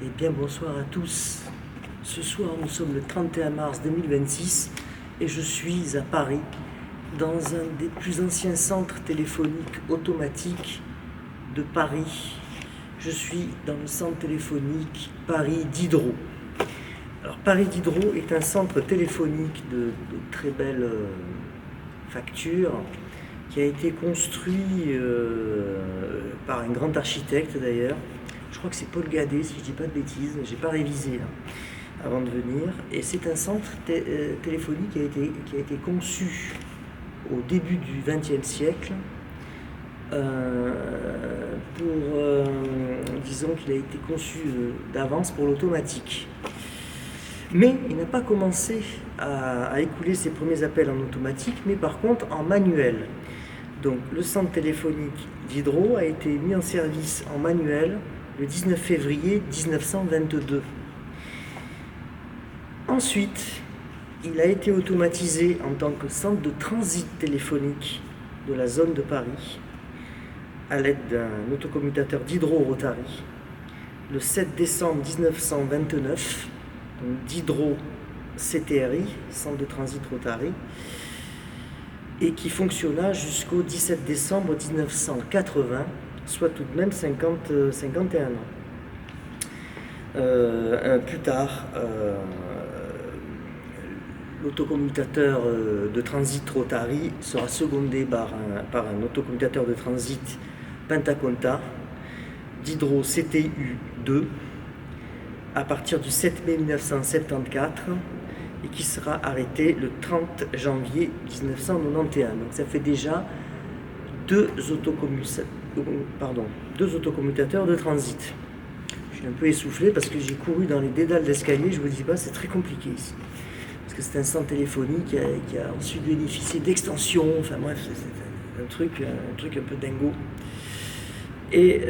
Eh bien, bonsoir à tous. Ce soir, nous sommes le 31 mars 2026 et je suis à Paris, dans un des plus anciens centres téléphoniques automatiques de Paris. Je suis dans le centre téléphonique Paris Diderot. Alors, Paris Diderot est un centre téléphonique de très belle facture qui a été construit par un grand architecte d'ailleurs. Je crois que c'est Paul Gadet, si je ne dis pas de bêtises, j'ai pas révisé avant de venir. Et c'est un centre téléphonique qui a été conçu au début du XXe siècle disons qu'il a été conçu d'avance pour l'automatique. Mais il n'a pas commencé à écouler ses premiers appels en automatique, mais par contre en manuel. Donc le centre téléphonique Diderot a été mis en service en manuel le 19 février 1922. Ensuite, il a été automatisé en tant que centre de transit téléphonique de la zone de Paris à l'aide d'un autocommutateur Diderot-Rotary le 7 décembre 1929, donc Diderot CTRI, centre de transit Rotary, et qui fonctionna jusqu'au 17 décembre 1980, soit tout de même 51 ans. Plus tard, l'autocommutateur de transit Rotary sera secondé par un autocommutateur de transit Pentaconta, Diderot CTU2, à partir du 7 mai 1974, et qui sera arrêté le 30 janvier 1991. Donc ça fait déjà deux autocommutateurs de transit. Je suis un peu essoufflé parce que j'ai couru dans les dédales d'escalier, je vous dis pas, c'est très compliqué ici. Parce que c'est un centre téléphonique qui a ensuite bénéficié d'extensions, enfin bref, c'est un truc un peu dingo. Et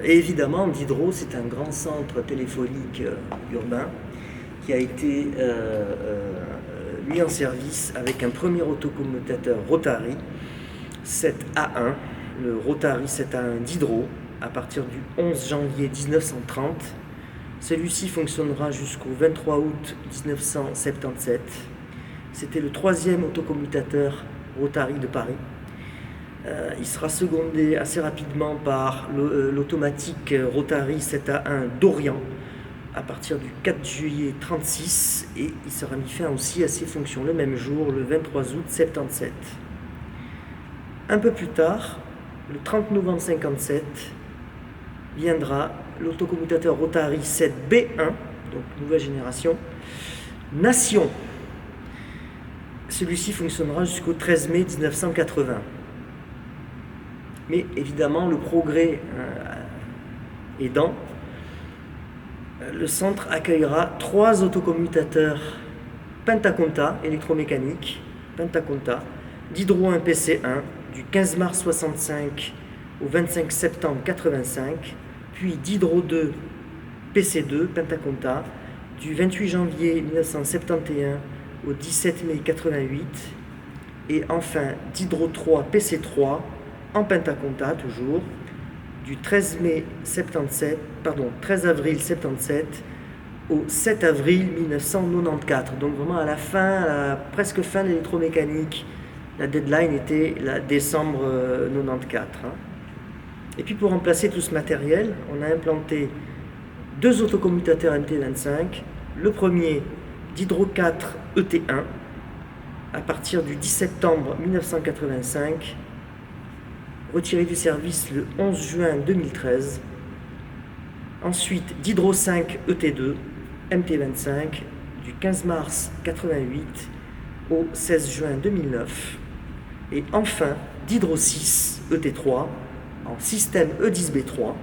évidemment, Diderot, c'est un grand centre téléphonique urbain qui a été mis en service avec un premier autocommutateur Rotary 7A1, le Rotary 7A1 Diderot, à partir du 11 janvier 1930. Celui-ci fonctionnera jusqu'au 23 août 1977. C'était le troisième autocommutateur Rotary de Paris. Il sera secondé assez rapidement par l'automatique Rotary 7A1 d'Orient à partir du 4 juillet 1936 et il sera mis fin aussi à ses fonctions le même jour, le 23 août 1977. Un peu plus tard, le 30 novembre 1957, viendra l'autocommutateur Rotary 7B1, donc nouvelle génération, Nation. Celui-ci fonctionnera jusqu'au 13 mai 1980. Mais évidemment, le progrès aidant, le centre accueillera 3 autocommutateurs Pentaconta électromécaniques, Pentaconta, Diderot 1 PC1 du 15 mars 65 au 25 septembre 85, puis Diderot 2 PC2 Pentaconta du 28 janvier 1971 au 17 mai 88, et enfin Diderot 3 PC3 en Pentaconta toujours, du 13 avril 77 au 7 avril 1994. Donc vraiment à la presque fin de l'électromécanique. La deadline était décembre 94. Et puis pour remplacer tout ce matériel, on a implanté 2 autocommutateurs MT25. Le premier, Diderot 4 ET1, à partir du 10 septembre 1985, retiré du service le 11 juin 2013. Ensuite, Diderot 5 ET2, MT25, du 15 mars 88 au 16 juin 2009. Et enfin, Diderot 6 ET3, en système E10B3,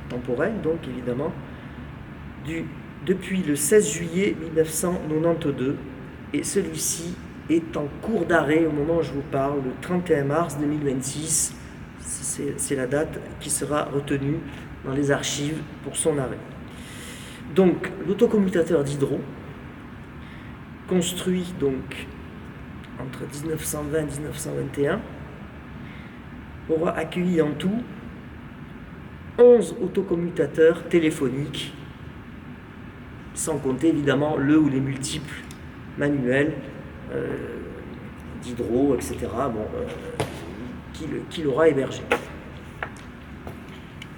temporel donc évidemment, depuis le 16 juillet 1992. Et celui-ci est en cours d'arrêt au moment où je vous parle, le 31 mars 2026. C'est la date qui sera retenue dans les archives pour son arrêt. Donc, l'autocommutateur Diderot, construit donc entre 1920 et 1921, aura accueilli en tout 11 autocommutateurs téléphoniques, sans compter évidemment le ou les multiples manuels d'Hydro, etc., qu'il aura hébergé.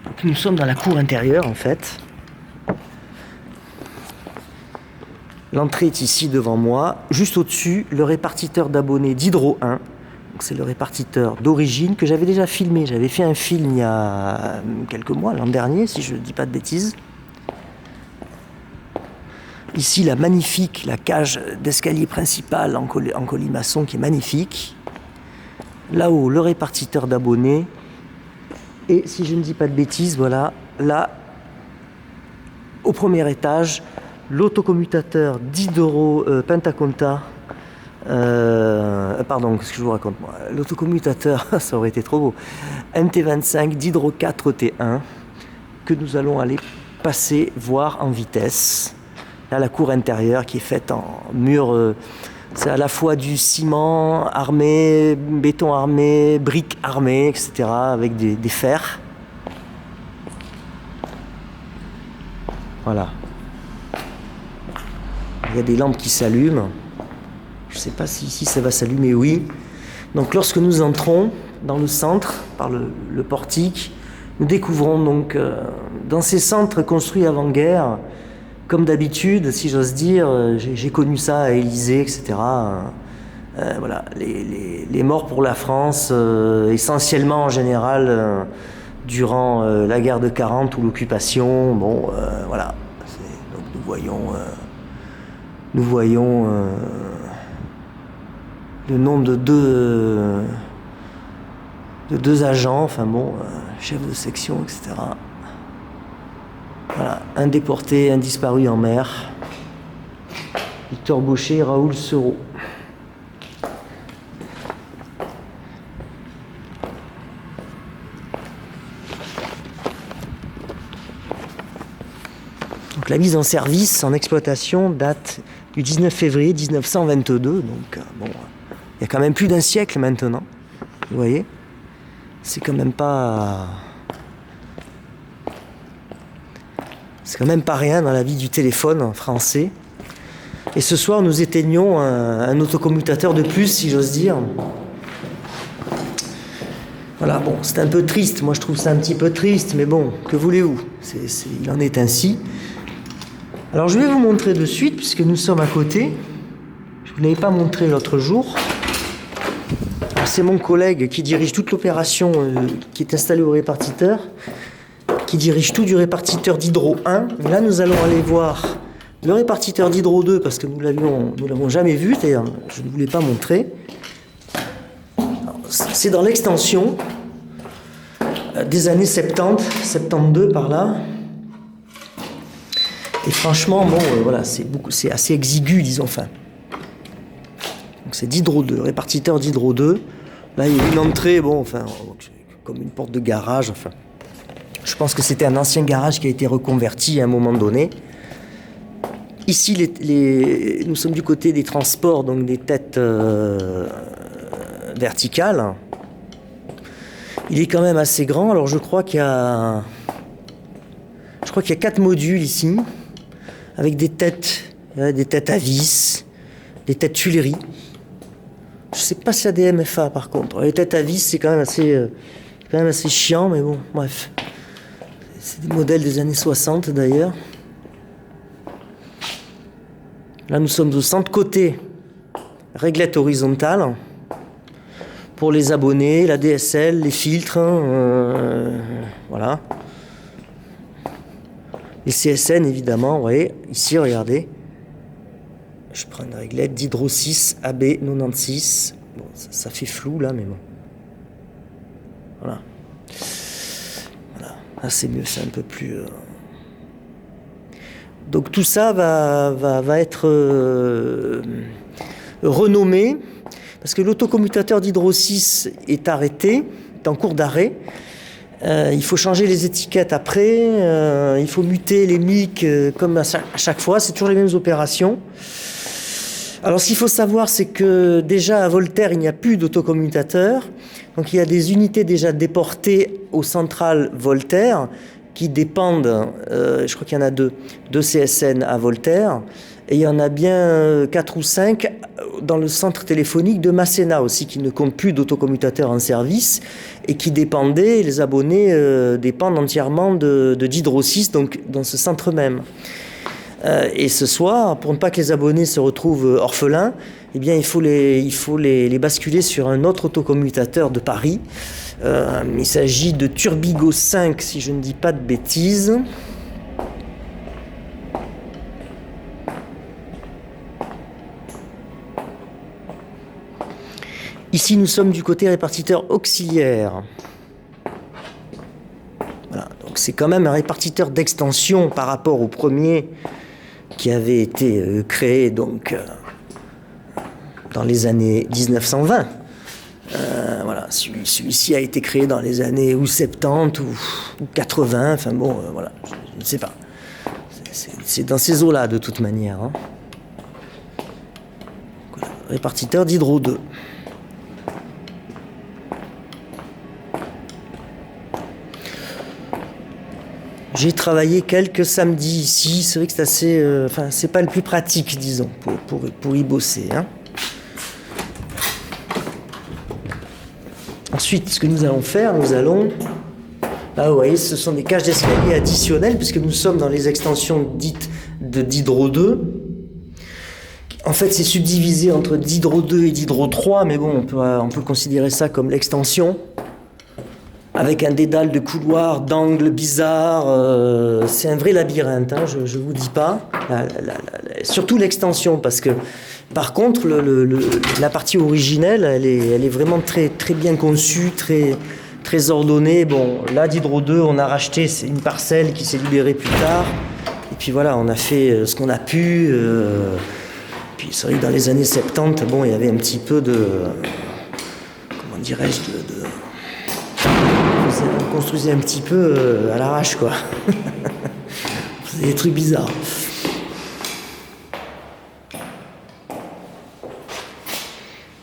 Donc nous sommes dans la cour intérieure en fait. L'entrée est ici devant moi. Juste au-dessus, le répartiteur d'abonnés d'Hydro 1. C'est le répartiteur d'origine que j'avais déjà filmé. J'avais fait un film il y a quelques mois, l'an dernier, si je ne dis pas de bêtises. Ici, la cage d'escalier principale en colimaçon qui est magnifique. Là-haut, le répartiteur d'abonnés. Et si je ne dis pas de bêtises, voilà, là, au premier étage, l'autocommutateur d'Hydro Pentaconta. Pardon, qu'est-ce que je vous raconte moi? L'autocommutateur, ça aurait été trop beau. MT25 d'Hydro 4 T1 que nous allons aller passer voir en vitesse. Là, la cour intérieure qui est faite en mur, c'est à la fois du ciment armé, béton armé, briques armées, etc. avec des fers. Voilà. Il y a des lampes qui s'allument. Je ne sais pas si ici ça va s'allumer, oui. Donc lorsque nous entrons dans le centre, par le portique, nous découvrons donc dans ces centres construits avant-guerre, comme d'habitude, si j'ose dire, j'ai connu ça à Élysée, etc. Voilà, les morts pour la France, essentiellement en général durant la guerre de 40 ou l'occupation, bon, voilà. Donc nous voyons le nom de deux agents, enfin bon, chef de section, etc. Voilà, un déporté, un disparu en mer. Victor Baucher et Raoul Seurat. Donc la mise en service, en exploitation, date du 19 février 1922. Donc bon, il y a quand même plus d'un siècle maintenant. Vous voyez, c'est quand même pas rien dans la vie du téléphone français. Et ce soir, nous éteignons un autocommutateur de plus, si j'ose dire. Voilà, bon, c'est un peu triste. Moi, je trouve ça un petit peu triste, mais bon, que voulez-vous ? Il en est ainsi. Alors, je vais vous montrer de suite, puisque nous sommes à côté. Je ne vous l'avais pas montré l'autre jour. Alors, c'est mon collègue qui dirige toute l'opération qui est installée au répartiteur, qui dirige tout du répartiteur d'Hydro 1. Et là, nous allons aller voir le répartiteur d'Hydro 2, parce que nous l'avons jamais vu, d'ailleurs, je ne vous l'ai pas montré. C'est dans l'extension des années 70, 72 par là. Et franchement, bon, voilà, c'est assez exigu, disons, enfin. Donc c'est d'Hydro 2, répartiteur d'Hydro 2. Là, il y a une entrée, bon, enfin, comme une porte de garage, enfin. Je pense que c'était un ancien garage qui a été reconverti à un moment donné. Ici, nous sommes du côté des transports, donc des têtes verticales. Il est quand même assez grand. Alors, je crois qu'il y a 4 modules ici, avec des têtes à vis, des têtes Tuileries. Je ne sais pas s'il y a des MFA par contre. Les têtes à vis, c'est quand même assez chiant, mais bon, bref. C'est des modèles des années 60 d'ailleurs. Là, nous sommes au centre-côté, réglette horizontale, pour les abonnés, la DSL, les filtres, voilà. Les CSN, évidemment, vous voyez, ici, regardez. Je prends une réglette d'Hydro 6 AB96. Bon, ça fait flou, là, mais bon. Voilà. Voilà. Là, c'est mieux, c'est un peu plus... Donc tout ça va être renommé, parce que l'autocommutateur d'Hydro 6 est arrêté, est en cours d'arrêt. Il faut changer les étiquettes après, il faut muter les MIC comme à chaque fois, c'est toujours les mêmes opérations. Alors ce qu'il faut savoir, c'est que déjà à Voltaire, il n'y a plus d'autocommutateur. Donc il y a des unités déjà déportées aux centrales Voltaire qui dépendent, je crois qu'il y en a deux CSN à Voltaire, et il y en a bien 4 ou 5 dans le centre téléphonique de Masséna aussi, qui ne compte plus d'autocommutateurs en service, et qui dépendaient, les abonnés dépendent entièrement de Diderot 6, donc dans ce centre même. Et ce soir, pour ne pas que les abonnés se retrouvent orphelins, eh bien, il faut les basculer sur un autre autocommutateur de Paris. Il s'agit de Turbigo 5, si je ne dis pas de bêtises. Ici, nous sommes du côté répartiteur auxiliaire. Voilà, donc c'est quand même un répartiteur d'extension par rapport au premier qui avait été créé donc dans les années 1920. Voilà, celui-ci a été créé dans les années ou 70 ou 80, enfin bon, voilà, je ne sais pas. C'est dans ces eaux-là de toute manière. Hein. Voilà, répartiteur d'Hydro 2. J'ai travaillé quelques samedis ici, c'est vrai que c'est assez... enfin, c'est pas le plus pratique, disons, pour y bosser. Hein. Ensuite, ce que nous allons faire, là, vous voyez, ce sont des cages d'escalier additionnelles, puisque nous sommes dans les extensions dites de Diderot 2. En fait, c'est subdivisé entre Diderot 2 et Diderot 3, mais bon, on peut considérer ça comme l'extension. Avec un dédale de couloirs, d'angles bizarres, c'est un vrai labyrinthe, hein, je vous dis pas. Surtout l'extension, parce que par contre, la partie originelle, elle est vraiment très, très bien conçue, très, très ordonnée. Bon, là, Diderot 2, on a racheté une parcelle qui s'est libérée plus tard. Et puis voilà, on a fait ce qu'on a pu. Puis c'est vrai que dans les années 70, bon, il y avait un petit peu de... Comment dirais-je on construisait un petit peu à l'arrache, quoi. On faisait des trucs bizarres.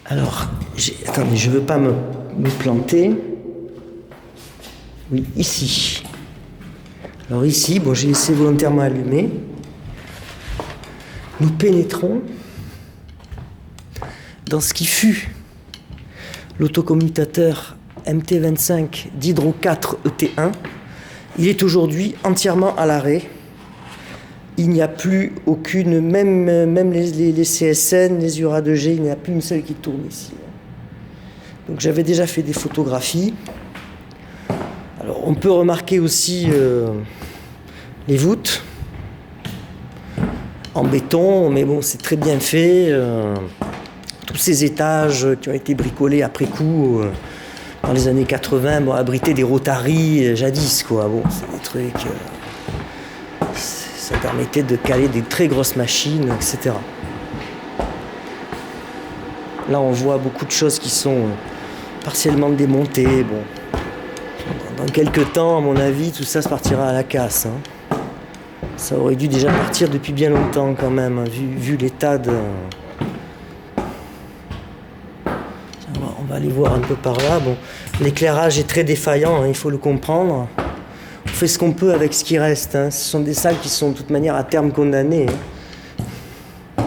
Alors, attendez, je ne veux pas me planter. Oui, ici. Alors ici, bon, j'ai laissé volontairement allumé. Nous pénétrons dans ce qui fut l'autocommutateur MT25 Diderot 4 ET1. Il est aujourd'hui entièrement à l'arrêt. Il n'y a plus aucune, même les CSN, les URA 2G, il n'y a plus une seule qui tourne ici. Donc j'avais déjà fait des photographies. Alors on peut remarquer aussi les voûtes en béton, mais bon, c'est très bien fait. Tous ces étages qui ont été bricolés après coup dans les années 80, bon, abritaient des rotaries jadis, quoi. Bon, c'est des trucs... ça permettait de caler des très grosses machines, etc. Là, on voit beaucoup de choses qui sont partiellement démontées. Bon, dans quelques temps, à mon avis, tout ça se partira à la casse. Hein. Ça aurait dû déjà partir depuis bien longtemps, quand même, vu l'état de... On va aller voir un peu par là. Bon, l'éclairage est très défaillant, hein, il faut le comprendre. On fait ce qu'on peut avec ce qui reste. Hein. Ce sont des salles qui sont de toute manière à terme condamnées. Hein.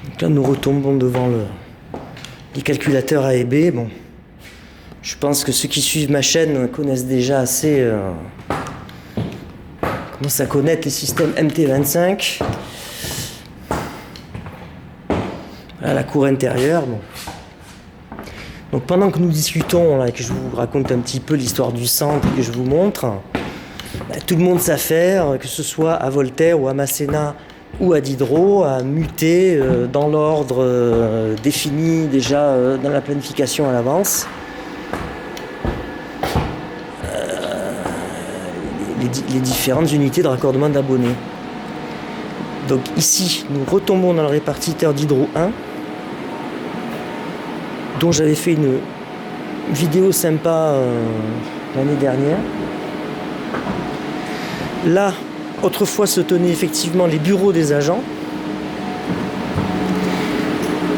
Donc là, nous retombons devant les calculateurs A et B. Bon, je pense que ceux qui suivent ma chaîne connaissent déjà assez... commencent à connaître les systèmes MT25. Voilà la cour intérieure. Bon. Donc pendant que nous discutons, là, que je vous raconte un petit peu l'histoire du centre, que je vous montre, tout le monde s'affaire, que ce soit à Voltaire ou à Masséna ou à Diderot, à muter dans l'ordre défini déjà dans la planification à l'avance. Les différentes unités de raccordement d'abonnés. Donc ici, nous retombons dans le répartiteur Diderot 1, dont j'avais fait une vidéo sympa l'année dernière. Là, autrefois se tenaient effectivement les bureaux des agents.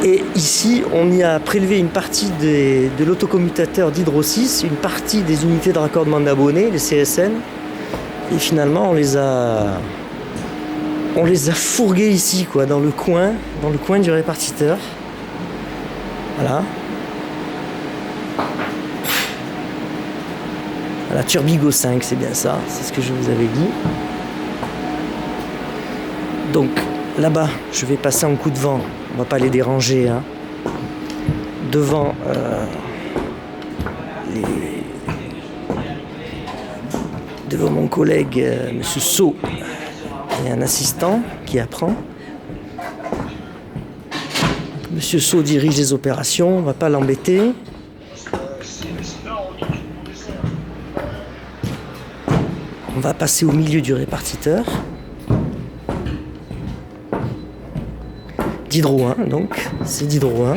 Et ici, on y a prélevé une partie de l'autocommutateur d'Hydro 6, une partie des unités de raccordement d'abonnés, les CSN. Et finalement, on les a fourgués ici, quoi, dans le coin du répartiteur. Voilà. La Turbigo 5, c'est bien ça, c'est ce que je vous avais dit. Donc là-bas, je vais passer en coup de vent, on va pas les déranger, hein. Devant devant mon collègue Monsieur Sau, il y a un assistant qui apprend. Monsieur Sau dirige les opérations, on va pas l'embêter. On va passer au milieu du répartiteur. D'Hydro 1, donc, c'est d'Hydro 1.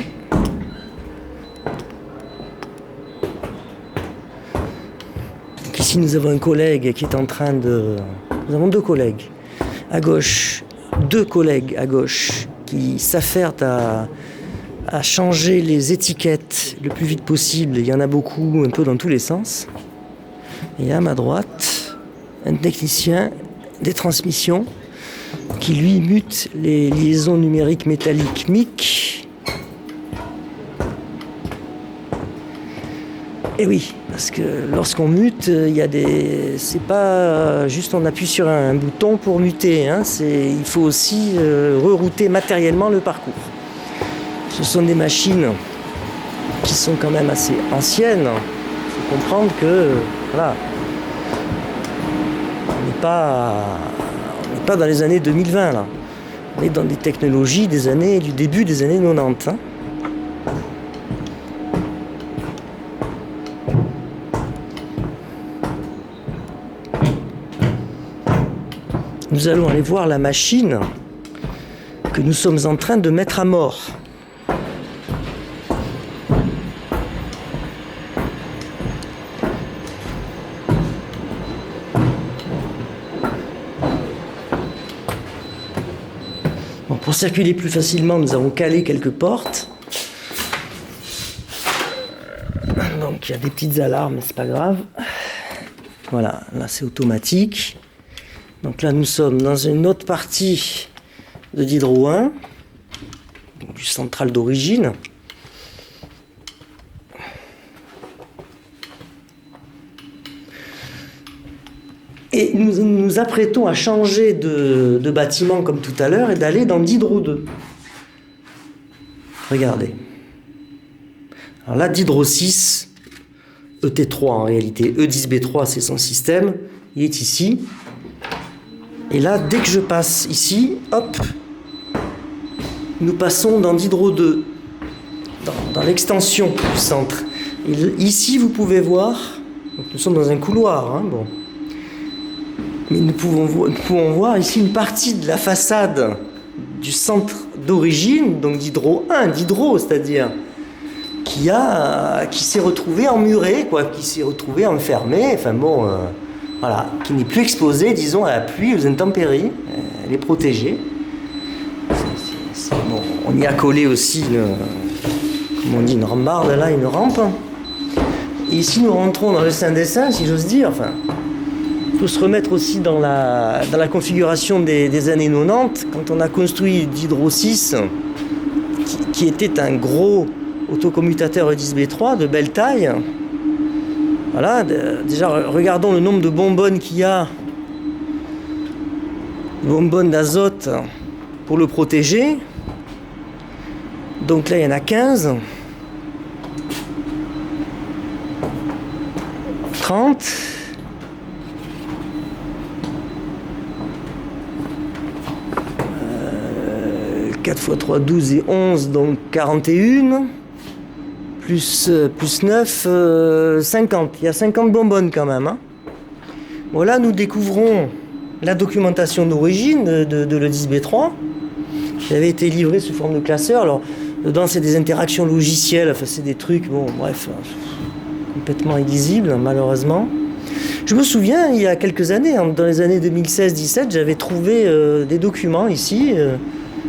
Donc ici, nous avons un collègue qui est en train de... Nous avons deux collègues à gauche, qui s'affairent à changer les étiquettes le plus vite possible. Il y en a beaucoup, un peu dans tous les sens. Et à ma droite, un technicien des transmissions qui lui mute les liaisons numériques métalliques MIC. Et oui, parce que lorsqu'on mute, il y a des... C'est pas juste on appuie sur un bouton pour muter, hein. Il faut aussi rerouter matériellement le parcours. Ce sont des machines qui sont quand même assez anciennes. Il faut comprendre que, voilà, on n'est pas dans les années 2020 là. On est dans des technologies du début des années 90. Hein. Nous allons aller voir la machine que nous sommes en train de mettre à mort. Bon, pour circuler plus facilement, nous avons calé quelques portes. Donc il y a des petites alarmes, mais c'est pas grave. Voilà, là c'est automatique. Donc là nous sommes dans une autre partie de d'Hydro 1, du central d'origine. Et nous nous apprêtons à changer de bâtiment comme tout à l'heure et d'aller dans d'Hydro 2. Regardez. Alors là, d'Hydro 6, ET3 en réalité, E10B3 c'est son système, il est ici. Et là, dès que je passe ici, hop, nous passons dans d'Hydro 2, dans l'extension du centre. Et ici, vous pouvez voir, donc nous sommes dans un couloir, hein, bon. Mais nous pouvons voir ici une partie de la façade du centre d'origine, donc d'Hydro 1, d'Hydro, c'est-à-dire qui s'est retrouvé emmuré, quoi, qui s'est retrouvé enfermé, enfin bon, voilà, qui n'est plus exposé, disons, à la pluie, aux intempéries, elle est protégée. Bon, on y a collé aussi, comme on dit, une rambarde, là, une rampe. Et ici, nous rentrons dans le Saint des Saints, si j'ose dire, enfin... Il faut se remettre aussi dans la configuration des années 90, quand on a construit d'Hydro 6, qui était un gros autocommutateur E10B3 de belle taille. Voilà, déjà regardons le nombre de bonbonnes qu'il y a, bonbonnes d'azote pour le protéger. Donc là, il y en a 15, 30. 4 x 3, 12 et 11, donc 41, plus 9, 50. Il y a 50 bonbonnes quand même. Hein. Voilà, nous découvrons la documentation d'origine de l'E10B3, qui avait été livrée sous forme de classeur. Alors, dedans, c'est des interactions logicielles, enfin, c'est des trucs, bon, bref, complètement illisibles, malheureusement. Je me souviens, il y a quelques années, dans les années 2016-17, j'avais trouvé des documents ici,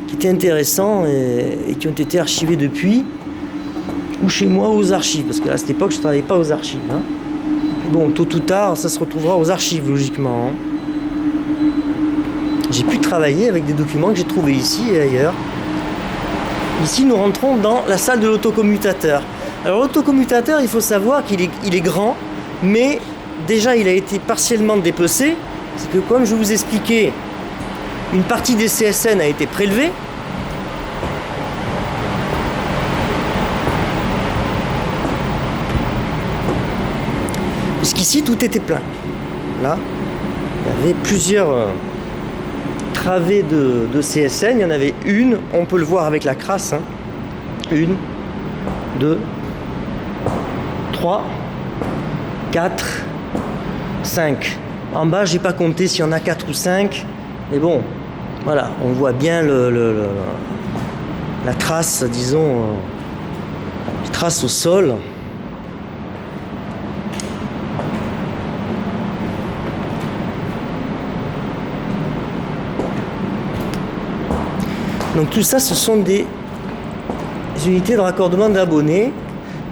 qui étaient intéressants et qui ont été archivés depuis, ou chez moi aux archives, parce qu'à cette époque je ne travaillais pas aux archives. Hein. Bon, tôt ou tard, ça se retrouvera aux archives, logiquement. Hein. J'ai pu travailler avec des documents que j'ai trouvés ici et ailleurs. Ici, nous rentrons dans la salle de l'autocommutateur. Alors, l'autocommutateur, il faut savoir qu'il est grand, mais déjà, il a été partiellement dépecé. C'est que, comme je vous expliquais, une partie des CSN a été prélevée. Puisqu'ici, tout était plein. Là, il y avait plusieurs travées de CSN. Il y en avait une, on peut le voir avec la crasse. Hein. 1, 2, 3, 4, 5. En bas, j'ai pas compté s'il y en a 4 ou 5. Mais bon, voilà, on voit bien la trace, disons, les traces au sol. Donc tout ça, ce sont des unités de raccordement d'abonnés.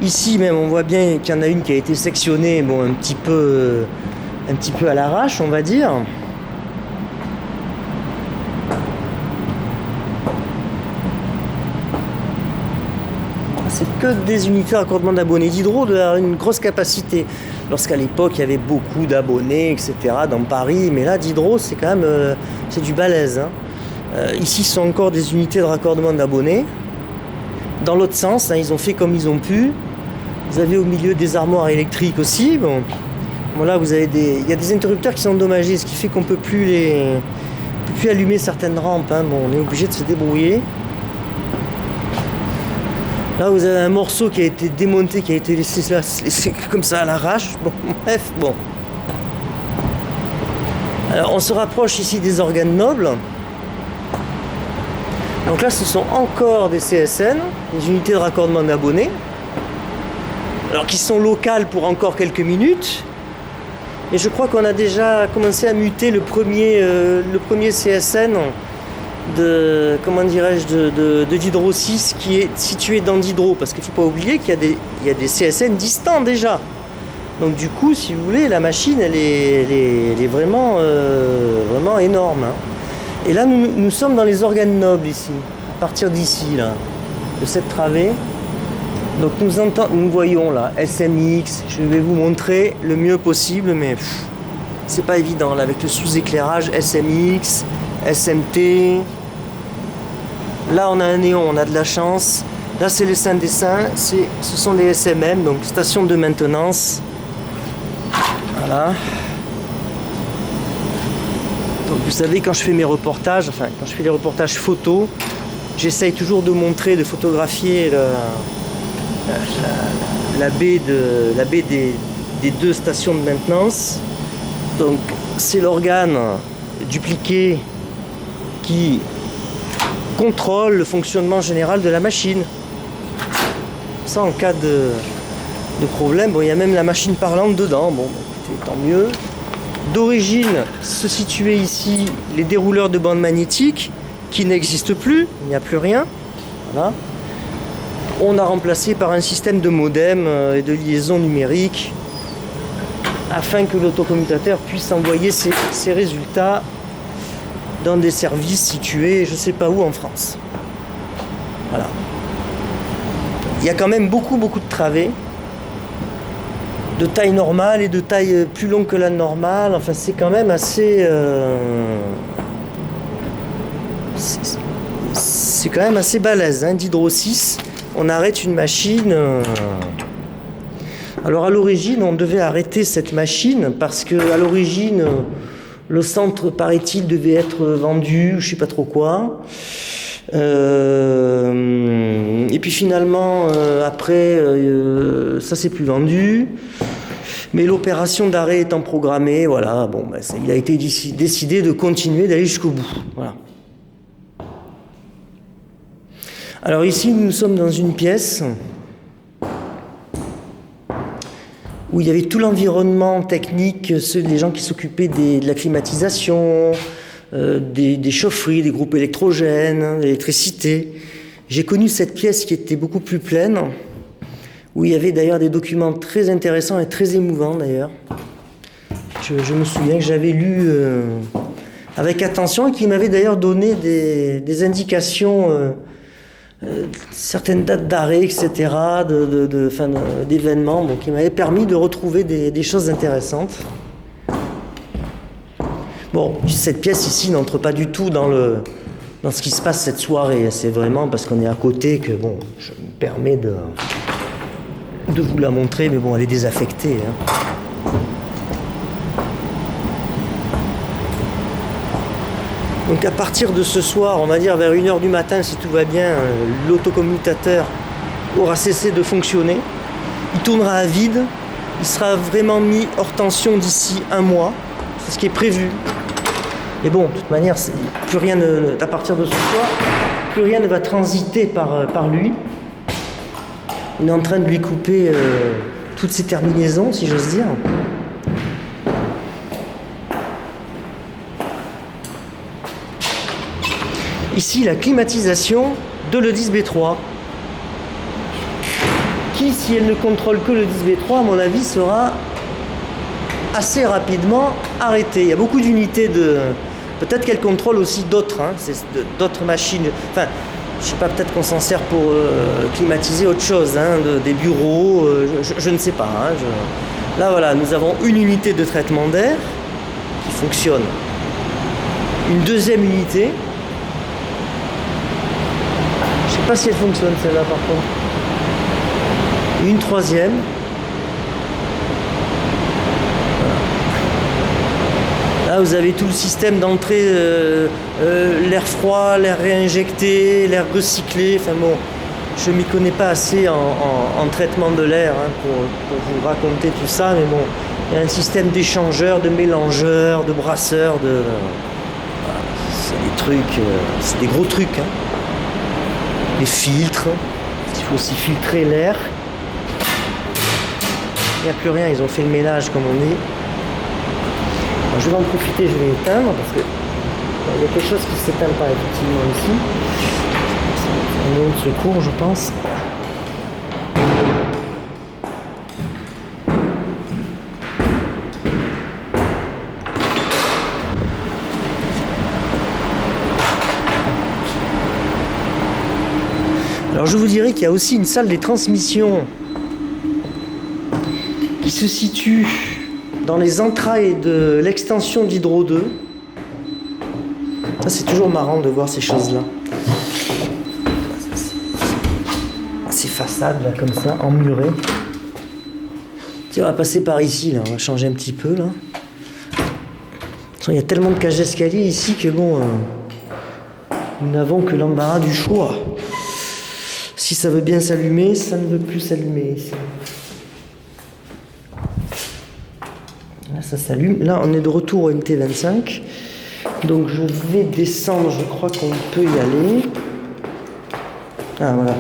Ici même, on voit bien qu'il y en a une qui a été sectionnée, bon, un petit peu à l'arrache, on va dire. C'est que des unités de raccordement d'abonnés. Diderot a une grosse capacité. Lorsqu'à l'époque, il y avait beaucoup d'abonnés, etc. dans Paris. Mais là, Diderot, c'est quand même c'est du balèze. Hein. Ici, ce sont encore des unités de raccordement d'abonnés. Dans l'autre sens, hein, ils ont fait comme ils ont pu. Vous avez au milieu des armoires électriques aussi. Bon, là, il y a des interrupteurs qui sont endommagés, ce qui fait qu'on ne peut plus allumer certaines rampes. Hein. Bon, on est obligé de se débrouiller. Là, vous avez un morceau qui a été démonté, qui a été laissé comme ça à l'arrache. Bon, bref, bon. Alors, on se rapproche ici des organes nobles. Donc là, ce sont encore des CSN, des unités de raccordement d'abonnés, alors qui sont locales pour encore quelques minutes. Et je crois qu'on a déjà commencé à muter le premier CSN de Diderot 6 qui est situé dans Diderot, parce qu'il ne faut pas oublier qu'il y a des CSN distants déjà. Donc du coup, si vous voulez, la machine, elle est vraiment énorme. Hein. Et là, nous sommes dans les organes nobles ici, à partir d'ici, là, de cette travée. Donc nous voyons là SMX, je vais vous montrer le mieux possible, mais c'est pas évident, là, avec le sous-éclairage SMX, SMT. Là, on a un néon, on a de la chance. Là, c'est les Saints des Saints, ce sont les SMM, donc station de maintenance. Voilà. Donc vous savez, quand je fais mes reportages, quand je fais les reportages photos, j'essaye toujours de montrer, de photographier la baie des deux stations de maintenance. Donc c'est l'organe dupliqué qui contrôle le fonctionnement général de la machine. Ça, en cas de problème, bon, il y a même la machine parlante dedans. Bon, écoutez, tant mieux. D'origine, se situaient ici les dérouleurs de bande magnétique qui n'existent plus, il n'y a plus rien. Voilà. On a remplacé par un système de modem et de liaison numérique afin que l'autocommutateur puisse envoyer ses résultats dans des services situés je ne sais pas où en France. Voilà. Il y a quand même beaucoup de travées, de taille normale et de taille plus longue que la normale. Enfin, c'est quand même assez... c'est quand même assez balèze. Hein. Diderot 6, on arrête une machine... Alors à l'origine, on devait arrêter cette machine parce que à l'origine, le centre, paraît-il, devait être vendu, je sais pas trop quoi. Et puis finalement, après, ça s'est plus vendu. Mais l'opération d'arrêt étant programmée, voilà, bon, ben, il a été décidé de continuer, d'aller jusqu'au bout. Voilà. Alors ici, nous sommes dans une pièce où il y avait tout l'environnement technique, les gens qui s'occupaient de la climatisation, des chaufferies, des groupes électrogènes, l'électricité. J'ai connu cette pièce qui était beaucoup plus pleine, où il y avait d'ailleurs des documents très intéressants et très émouvants d'ailleurs. Je me souviens que j'avais lu avec attention et qui m'avait d'ailleurs donné des indications, certaines dates d'arrêt, etc., d'événements, qui m'avaient permis de retrouver des choses intéressantes. Bon, cette pièce ici n'entre pas du tout dans ce qui se passe cette soirée. C'est vraiment parce qu'on est à côté que, je me permets de vous la montrer, mais elle est désaffectée. Donc à partir de ce soir, on va dire vers 1h du matin, si tout va bien, l'autocommutateur aura cessé de fonctionner. Il tournera à vide. Il sera vraiment mis hors tension d'ici 1 mois. C'est ce qui est prévu. Mais de toute manière, plus rien à partir de ce soir, plus rien ne va transiter par lui. On est en train de lui couper toutes ses terminaisons, si j'ose dire. Ici, la climatisation de l'E10 B3, qui, si elle ne contrôle que le 10B3, à mon avis, sera assez rapidement arrêtée. Il y a beaucoup d'unités Peut-être qu'elle contrôle aussi d'autres machines. Enfin, je sais pas, peut-être qu'on s'en sert pour climatiser autre chose, des bureaux, je ne sais pas. Là, voilà, nous avons une unité de traitement d'air qui fonctionne. Une deuxième unité. Je sais pas si elle fonctionne, celle-là, par contre. Une troisième. Là, vous avez tout le système d'entrée, l'air froid, l'air réinjecté, l'air recyclé. Je m'y connais pas assez en traitement de l'air pour vous raconter tout ça, mais il y a un système d'échangeurs, de mélangeurs, de brasseurs, c'est des trucs, c'est des gros trucs. Les filtres, il faut aussi filtrer l'air. Il n'y a plus rien, ils ont fait le ménage comme on dit. Alors, je vais en profiter, je vais éteindre parce que il y a quelque chose qui ne s'éteint pas effectivement ici. C'est un autre secours, je pense. Alors je vous dirais qu'il y a aussi une salle des transmissions qui se situe dans les entrailles de l'extension d'Hydro 2. Ça, c'est toujours marrant de voir ces choses-là. Ces façades là comme ça, emmurées. Tiens, on va passer par ici là, on va changer un petit peu là. Il y a tellement de cages d'escalier ici que nous n'avons que l'embarras du choix. Si ça veut bien s'allumer, ça ne veut plus s'allumer ici. Là, ça s'allume. Là, on est de retour au MT25. Donc, je vais descendre. Je crois qu'on peut y aller. Ah, voilà.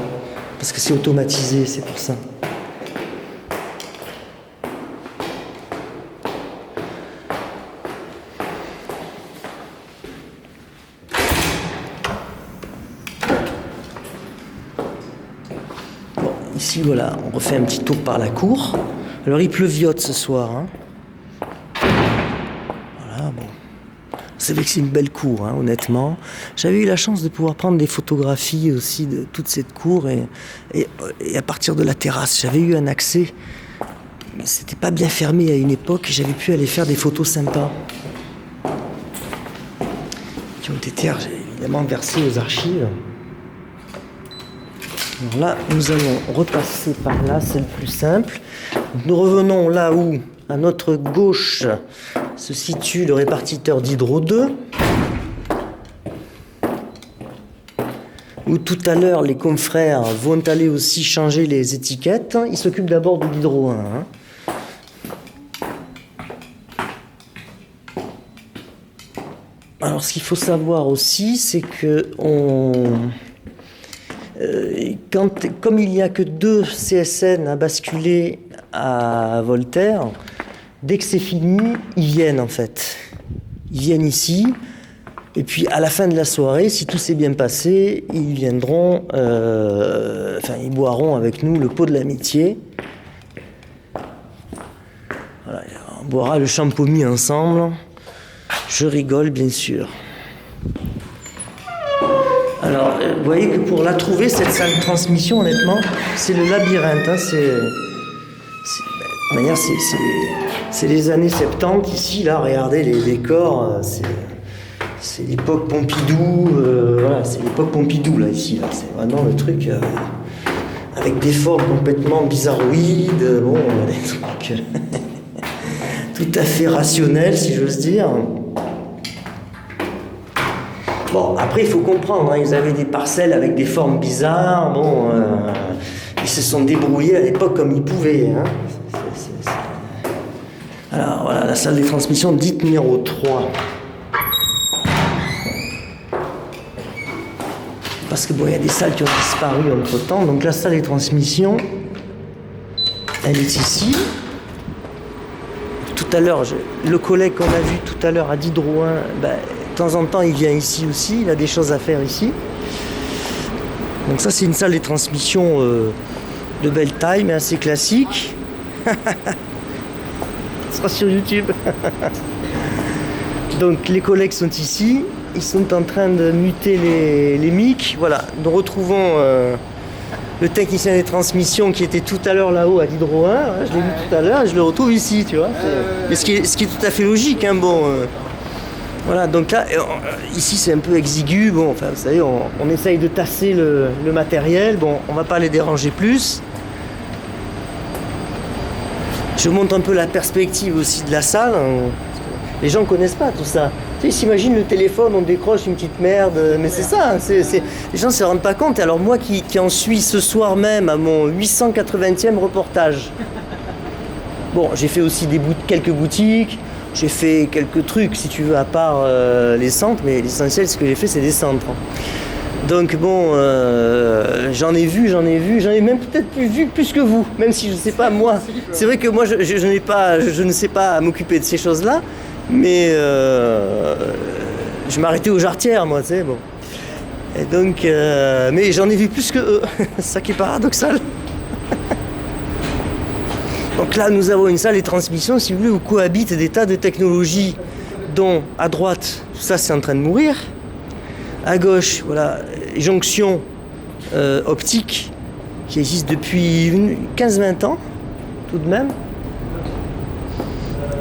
Parce que c'est automatisé, c'est pour ça. Ici, voilà, on refait un petit tour par la cour. Alors, il pleuviote ce soir. Voilà, bon. C'est vrai que c'est une belle cour, honnêtement. J'avais eu la chance de pouvoir prendre des photographies aussi de toute cette cour et à partir de la terrasse. J'avais eu un accès. C'était pas bien fermé à une époque et j'avais pu aller faire des photos sympas qui ont été évidemment versées aux archives. Alors là, nous allons repasser par là, c'est le plus simple. Donc nous revenons là où, à notre gauche, se situe le répartiteur d'Hydro 2. Où tout à l'heure, les confrères vont aller aussi changer les étiquettes. Ils s'occupent d'abord de l'Hydro 1. Alors, ce qu'il faut savoir aussi, c'est que comme il n'y a que 2 CSN à basculer à Voltaire, dès que c'est fini, ils viennent en fait. Ils viennent ici, Et puis à la fin de la soirée, si tout s'est bien passé, ils viendront, ils boiront avec nous le pot de l'amitié. Voilà, on boira le champomis ensemble. Je rigole, bien sûr. Alors, vous voyez que pour la trouver, cette salle de transmission, honnêtement, c'est le labyrinthe. Hein, de manière, c'est les années 70 ici, là, regardez les décors, c'est l'époque Pompidou, voilà, c'est l'époque Pompidou, là, ici, là, c'est vraiment le truc avec des formes complètement bizarroïdes, bon, des trucs tout à fait rationnels, si j'ose dire. Bon, après, il faut comprendre, hein, ils avaient des parcelles avec des formes bizarres, bon, ils se sont débrouillés à l'époque comme ils pouvaient, hein. Alors, voilà, la salle des transmissions dite numéro 3. Parce que bon, il y a des salles qui ont disparu entre-temps, donc la salle des transmissions, elle est ici. Tout à l'heure, le collègue qu'on a vu tout à l'heure à Diderot, de temps en temps, il vient ici aussi, il a des choses à faire ici. Donc ça, c'est une salle des transmissions de belle taille, mais assez classique. Ce sera sur YouTube. Donc les collègues sont ici, ils sont en train de muter les mics. Voilà, nous retrouvons le technicien des transmissions qui était tout à l'heure là-haut à Diderot 1. Je l'ai vu tout à l'heure et je le retrouve ici, tu vois. Mais ce qui est tout à fait logique, hein, bon... Voilà, donc là, ici c'est un peu exigu, bon, enfin vous savez, on essaye de tasser le matériel, bon, on va pas les déranger plus. Je montre un peu la perspective aussi de la salle, hein, les gens connaissent pas tout ça. Tu sais, ils s'imaginent le téléphone, on décroche une petite merde, mais c'est ça, les gens ne se rendent pas compte. Et alors moi qui en suis ce soir même à mon 880e reportage, bon, j'ai fait aussi quelques boutiques, j'ai fait quelques trucs, si tu veux, à part les centres, mais l'essentiel, ce que j'ai fait, c'est des centres. Donc bon, j'en ai même peut-être vu plus que vous, même si je ne sais pas, moi. C'est vrai que moi, je ne sais pas m'occuper de ces choses-là, mais je m'arrêtais aux jarretières, moi, tu sais, bon. Et donc, mais j'en ai vu plus que eux, c'est ça qui est paradoxal. Donc là, nous avons une salle des transmissions, si vous voulez, où cohabitent des tas de technologies, dont à droite, tout ça c'est en train de mourir. À gauche, voilà, jonction optique qui existe depuis 15-20 ans, tout de même.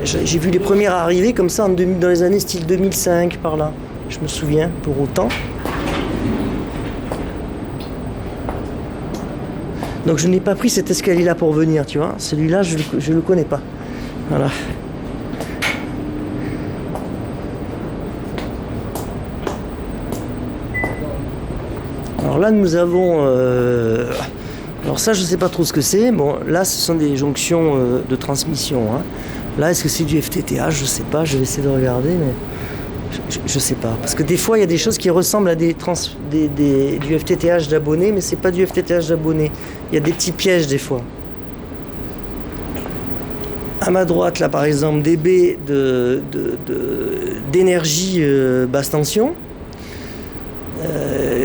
J'ai vu les premières arriver comme ça dans les années style 2005, par là. Je me souviens, pour autant. Donc je n'ai pas pris cet escalier-là pour venir, tu vois. Celui-là, je le connais pas. Voilà. Alors là, nous avons... Alors ça, je ne sais pas trop ce que c'est. Bon, là, ce sont des jonctions de transmission. Hein. Là, est-ce que c'est du FTTH? Je ne sais pas. Je vais essayer de regarder, mais... Je sais pas. Parce que des fois, il y a des choses qui ressemblent à du FTTH d'abonnés, mais c'est pas du FTTH d'abonnés. Il y a des petits pièges des fois. À ma droite, là, par exemple, des baies d'énergie basse tension.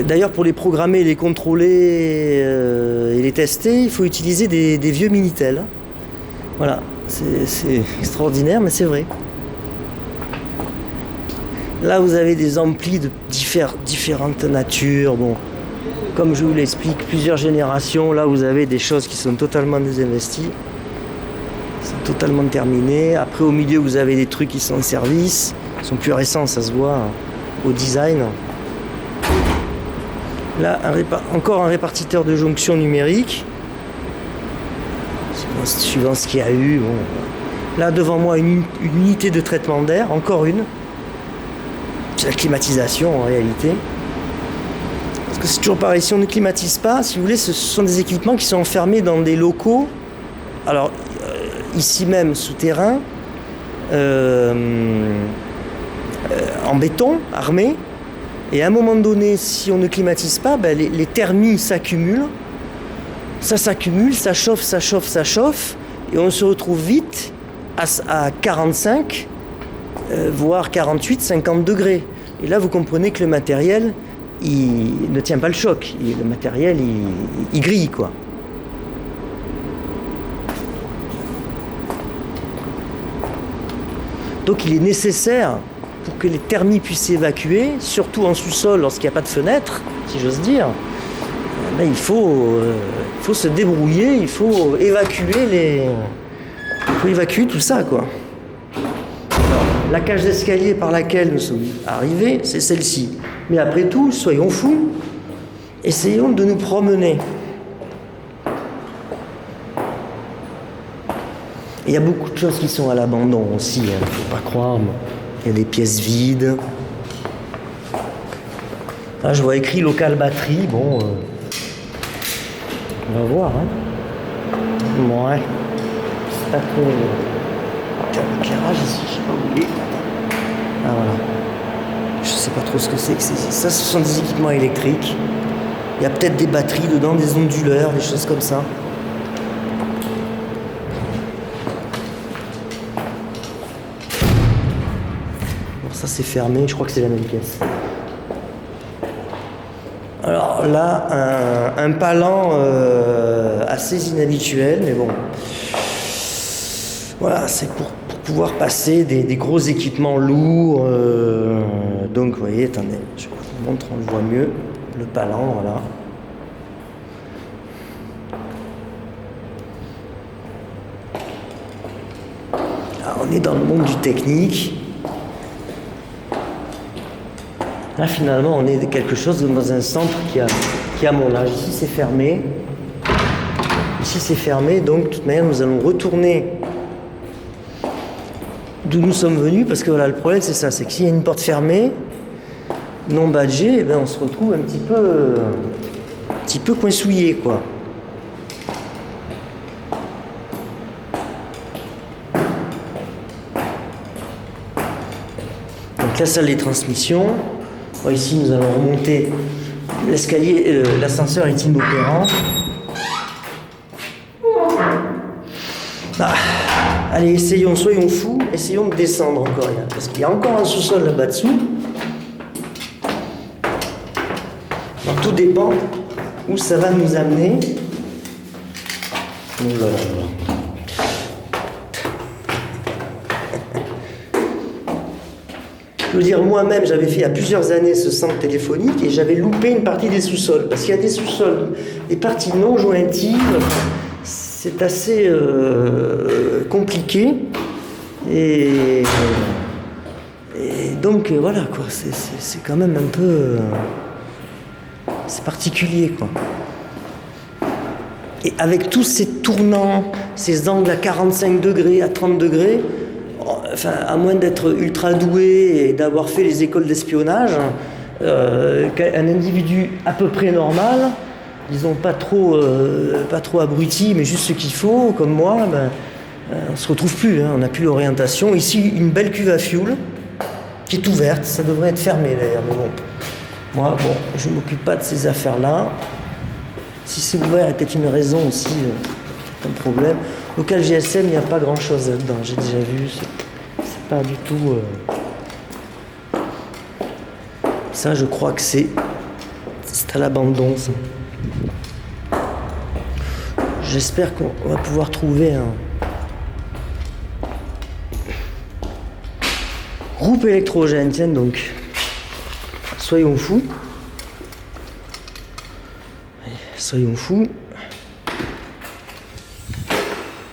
D'ailleurs, pour les programmer, les contrôler et les tester, il faut utiliser des vieux Minitel. Voilà. C'est extraordinaire, mais c'est vrai. Là, vous avez des amplis de différentes natures. Bon, comme je vous l'explique, plusieurs générations. Là, vous avez des choses qui sont totalement désinvesties, qui sont totalement terminées. Après, au milieu, vous avez des trucs qui sont en service, qui sont plus récents, ça se voit au design. Là, encore un répartiteur de jonction numérique, suivant ce qu'il y a eu. Bon. Là, devant moi, une unité de traitement d'air, encore une. C'est la climatisation en réalité. Parce que c'est toujours pareil, si on ne climatise pas, si vous voulez, ce sont des équipements qui sont enfermés dans des locaux, alors ici même souterrains, en béton, armé, et à un moment donné, si on ne climatise pas, les thermies s'accumulent, ça s'accumule, ça chauffe, et on se retrouve vite à 45, voire 48, 50 degrés. Et là, vous comprenez que le matériel, il ne tient pas le choc. Le matériel, il grille, quoi. Donc il est nécessaire, pour que les thermis puissent s'évacuer, surtout en sous-sol lorsqu'il n'y a pas de fenêtre, si j'ose dire, il faut se débrouiller, il faut évacuer tout ça, quoi. Alors, la cage d'escalier par laquelle nous sommes arrivés, c'est celle-ci. Mais après tout, soyons fous, essayons de nous promener. Il y a beaucoup de choses qui sont à l'abandon aussi, il ne faut pas croire. Il y a des pièces vides. Là, je vois écrit local batterie. Bon, on va voir. Ouais. C'est pas trop. L'éclairage ici, je sais pas où il est. Ah voilà. Je sais pas trop ce que c'est que ça. Ce sont des équipements électriques. Il y a peut-être des batteries dedans, des onduleurs, des choses comme ça. Ça c'est fermé, je crois que c'est la même pièce. Alors là, un palan assez inhabituel, mais bon. Voilà, c'est pour pouvoir passer des gros équipements lourds. Donc vous voyez, attendez, je vous montre, on le voit mieux. Le palan, voilà. Alors, on est dans le monde du technique. Là, finalement, on est quelque chose dans un centre qui a mon âge. Ici, c'est fermé. Ici, c'est fermé. Donc, de toute manière, nous allons retourner d'où nous sommes venus. Parce que voilà, le problème, c'est ça. C'est que s'il y a une porte fermée, non badgée, eh bien, on se retrouve un petit peu coinsouillé, quoi. Donc, la salle des transmissions. Bon, ici, nous allons remonter l'escalier. L'ascenseur est inopérant. Ah, allez, soyons fous, essayons de descendre encore. Parce qu'il y a encore un sous-sol là-bas dessous. Donc tout dépend où ça va nous amener. Oh là là là. Je veux dire, moi-même, j'avais fait il y a plusieurs années ce centre téléphonique et j'avais loupé une partie des sous-sols. Parce qu'il y a des sous-sols, des parties non jointives, c'est assez compliqué. Et donc, voilà, quoi, c'est quand même un peu... c'est particulier, quoi. Et avec tous ces tournants, ces angles à 45 degrés, à 30 degrés, enfin, à moins d'être ultra doué et d'avoir fait les écoles d'espionnage, qu'un individu à peu près normal, disons pas trop abruti, mais juste ce qu'il faut, comme moi, on se retrouve plus, on n'a plus l'orientation. Ici, une belle cuve à fioul qui est ouverte, ça devrait être fermé d'ailleurs, mais bon. Moi, je ne m'occupe pas de ces affaires-là. Si c'est ouvert, il y a peut-être une raison aussi, un problème. Local GSM, il n'y a pas grand-chose là-dedans, j'ai déjà vu, c'est pas du tout... Ça, je crois que c'est à l'abandon, ça. J'espère qu'on va pouvoir trouver un groupe électrogène, tiens donc. Soyons fous. Soyons fous.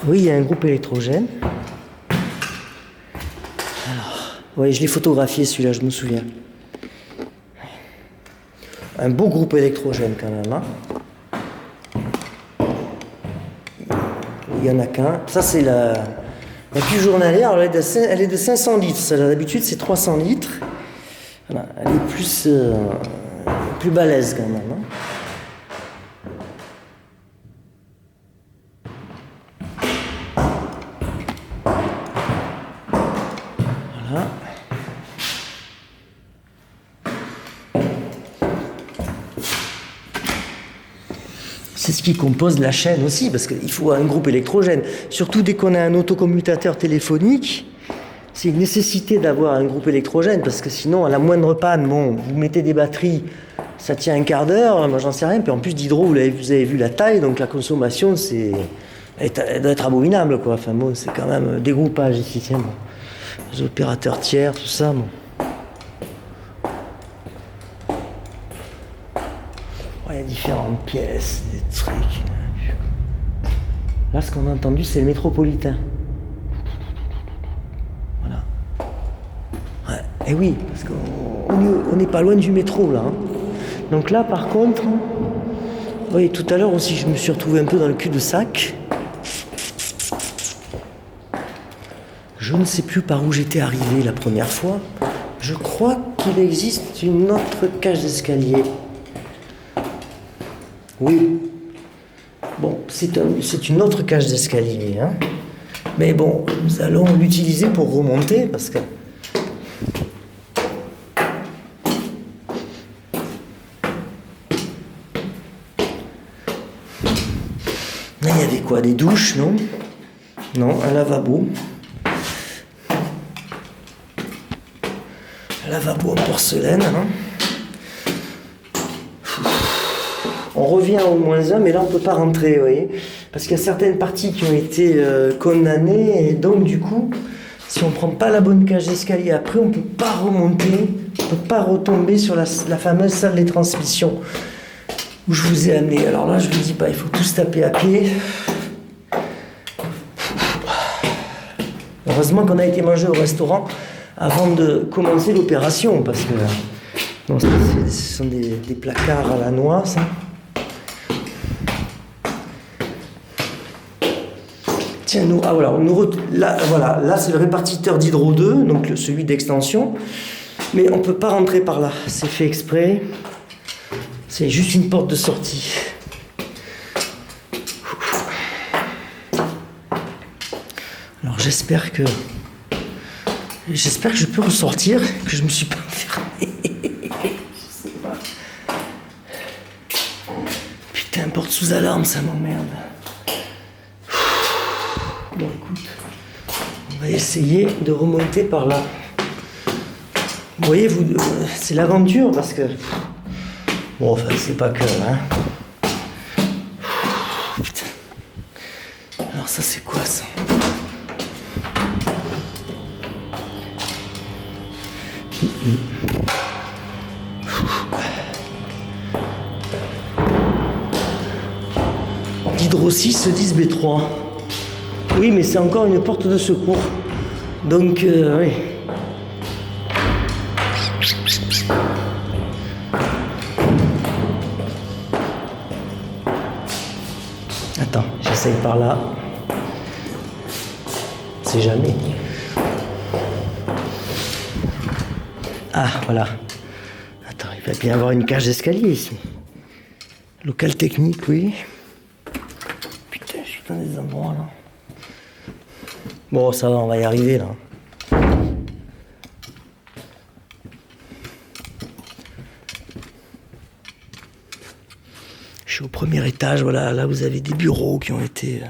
Oui, il y a un groupe électrogène. Alors, oui, je l'ai photographié celui-là, je me souviens. Un beau groupe électrogène quand même. Il n'y en a qu'un. Ça, c'est la cuve journalière. Alors, elle est de 500 litres. D'habitude, c'est 300 litres. Voilà, elle est plus balèze quand même. Voilà. C'est ce qui compose la chaîne aussi, parce qu'il faut un groupe électrogène. Surtout dès qu'on a un autocommutateur téléphonique, c'est une nécessité d'avoir un groupe électrogène, parce que sinon, à la moindre panne, bon, vous mettez des batteries, ça tient un quart d'heure, moi j'en sais rien, puis en plus d'hydro, vous avez vu la taille, donc la consommation, elle doit être abominable, quoi. Enfin bon, c'est quand même dégroupage ici, tiens, bon. Les opérateurs tiers, tout ça, bon. Il y a différentes pièces, des trucs. Là, ce qu'on a entendu, c'est le métropolitain. Voilà. Ouais. Et oui, parce qu'on n'est pas loin du métro, là. Hein. Donc là, par contre, oui, tout à l'heure aussi, je me suis retrouvé un peu dans le cul-de-sac. Je ne sais plus par où j'étais arrivé la première fois. Je crois qu'il existe une autre cage d'escalier. Oui. Bon, c'est une autre cage d'escalier. Hein. Mais bon, nous allons l'utiliser pour remonter parce que... Là, il y avait quoi? Des douches, non? Non, un lavabo. Un lavabo en porcelaine. Hein. On revient au -1, mais là on ne peut pas rentrer, vous voyez. Parce qu'il y a certaines parties qui ont été condamnées, et donc du coup, si on ne prend pas la bonne cage d'escalier après, on ne peut pas remonter, on ne peut pas retomber sur la fameuse salle des transmissions où je vous ai amené. Alors là, je vous dis pas, il faut tous taper à pied. Heureusement qu'on a été manger au restaurant avant de commencer l'opération, parce que non, ce sont des placards à la noix, ça. Tiens, là c'est le répartiteur d'Hydro 2, donc celui d'extension, mais on ne peut pas rentrer par là, c'est fait exprès, c'est juste une porte de sortie. Alors j'espère que je peux ressortir, que je ne me suis pas enfermé. Je sais pas. Putain, porte sous alarme, ça m'emmerde. Bon, écoute, on va essayer de remonter par là. Vous voyez, c'est l'aventure parce que... Bon, enfin, c'est pas que... Hein. Putain. Alors ça, c'est quoi, ça? D'Hydro 6, 10 B3. Oui, mais c'est encore une porte de secours. Donc, oui. Attends, j'essaye par là. C'est jamais. Ah, voilà. Attends, il va bien y avoir une cage d'escalier ici. Local technique, oui. Putain, je suis dans des endroits là. Bon, ça va, on va y arriver là. Je suis au premier étage, voilà, là vous avez des bureaux qui ont été...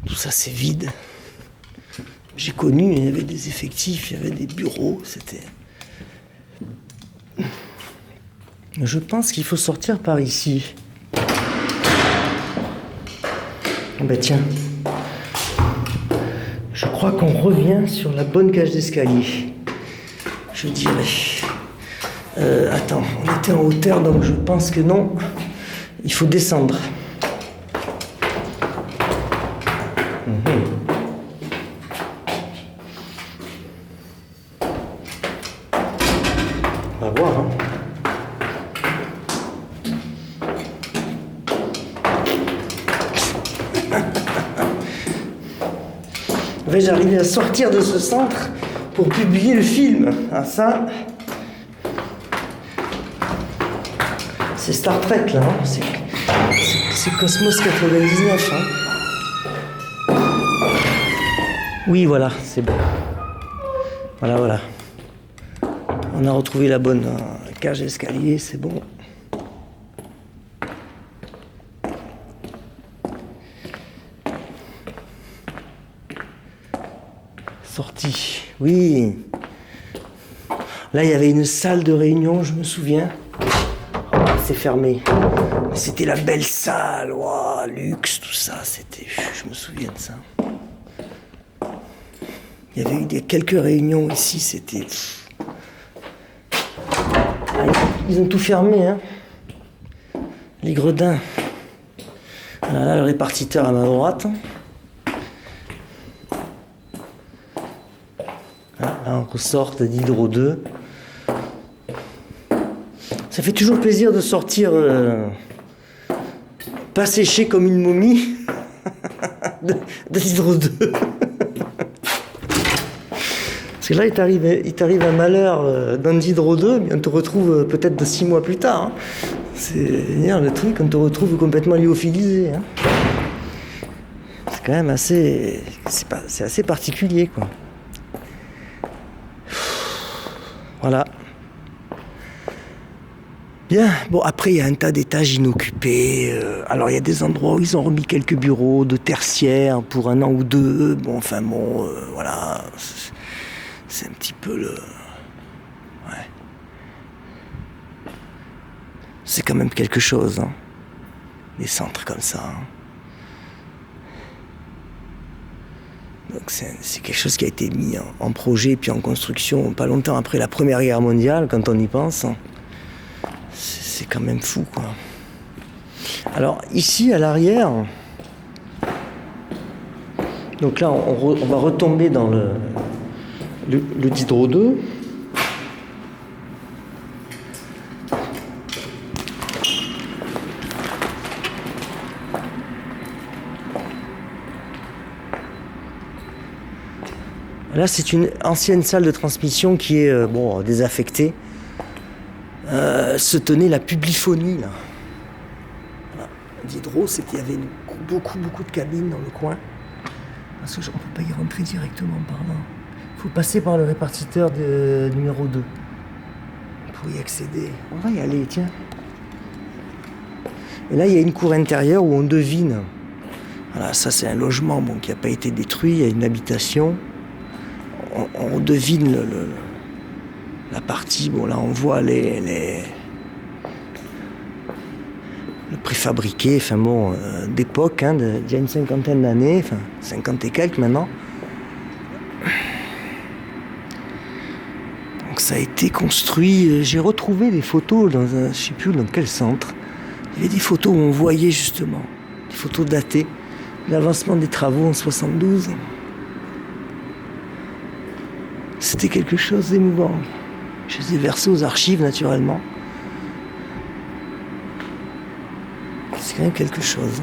tout ça c'est vide. J'ai connu, il y avait des effectifs, il y avait des bureaux, c'était... Je pense qu'il faut sortir par ici. Ben tiens. Je crois qu'on revient sur la bonne cage d'escalier. Je dirais. Attends, on était en hauteur, donc je pense que non. Il faut descendre. On va voir, hein. J'arrivais à sortir de ce centre pour publier le film. Ah ça, c'est Star Trek là, hein. C'est Cosmos 99. Hein. Oui, voilà, c'est bon. Voilà. On a retrouvé la bonne cage d'escalier, c'est bon. Sortie. Oui. Là, il y avait une salle de réunion, je me souviens. Oh, c'est fermé. C'était la belle salle. Wow, luxe, tout ça. C'était... Je me souviens de ça. Il y avait eu quelques réunions ici. C'était... Ils ont tout fermé, hein. Les gredins. Voilà, là, le répartiteur à ma droite. Là, on ressort d'Hydro 2. Ça fait toujours plaisir de sortir pas séché comme une momie d'Hydro 2. Parce que là, il t'arrive un malheur dans d'Hydro 2, mais on te retrouve peut-être de 6 mois plus tard. Hein. C'est le truc, on te retrouve complètement lyophilisé. Hein. C'est quand même assez... C'est assez particulier, quoi. Voilà. Bien. Bon, après, il y a un tas d'étages inoccupés. Alors, il y a des endroits où ils ont remis quelques bureaux de tertiaire pour 1 an ou 2. Bon, enfin, bon, voilà. C'est un petit peu le... Ouais. C'est quand même quelque chose, hein. Des centres comme ça. Hein. Donc c'est quelque chose qui a été mis en projet puis en construction pas longtemps après la Première Guerre mondiale, quand on y pense. C'est quand même fou, quoi. Alors ici à l'arrière, donc là on va retomber dans le Diderot 2. Là, c'est une ancienne salle de transmission qui est désaffectée. Se tenait la publiphonie, là. Voilà. Diderot, il y avait beaucoup de cabines dans le coin. Parce qu'on ne peut pas y rentrer directement par là. Il faut passer par le répartiteur numéro 2 pour y accéder. On va y aller, tiens. Et là, il y a une cour intérieure où on devine. Voilà, ça, c'est un logement qui n'a pas été détruit. Il y a une habitation. On devine la partie. Bon, là, on voit le préfabriqué, enfin bon, d'époque, hein, d'il y a une 50aine d'années, enfin 50 et quelques maintenant. Donc ça a été construit. J'ai retrouvé des photos dans je sais plus dans quel centre. Il y avait des photos où on voyait justement des photos datées de l'avancement des travaux en 72. C'était quelque chose d'émouvant. Je les ai versés aux archives, naturellement. C'est quand même quelque chose.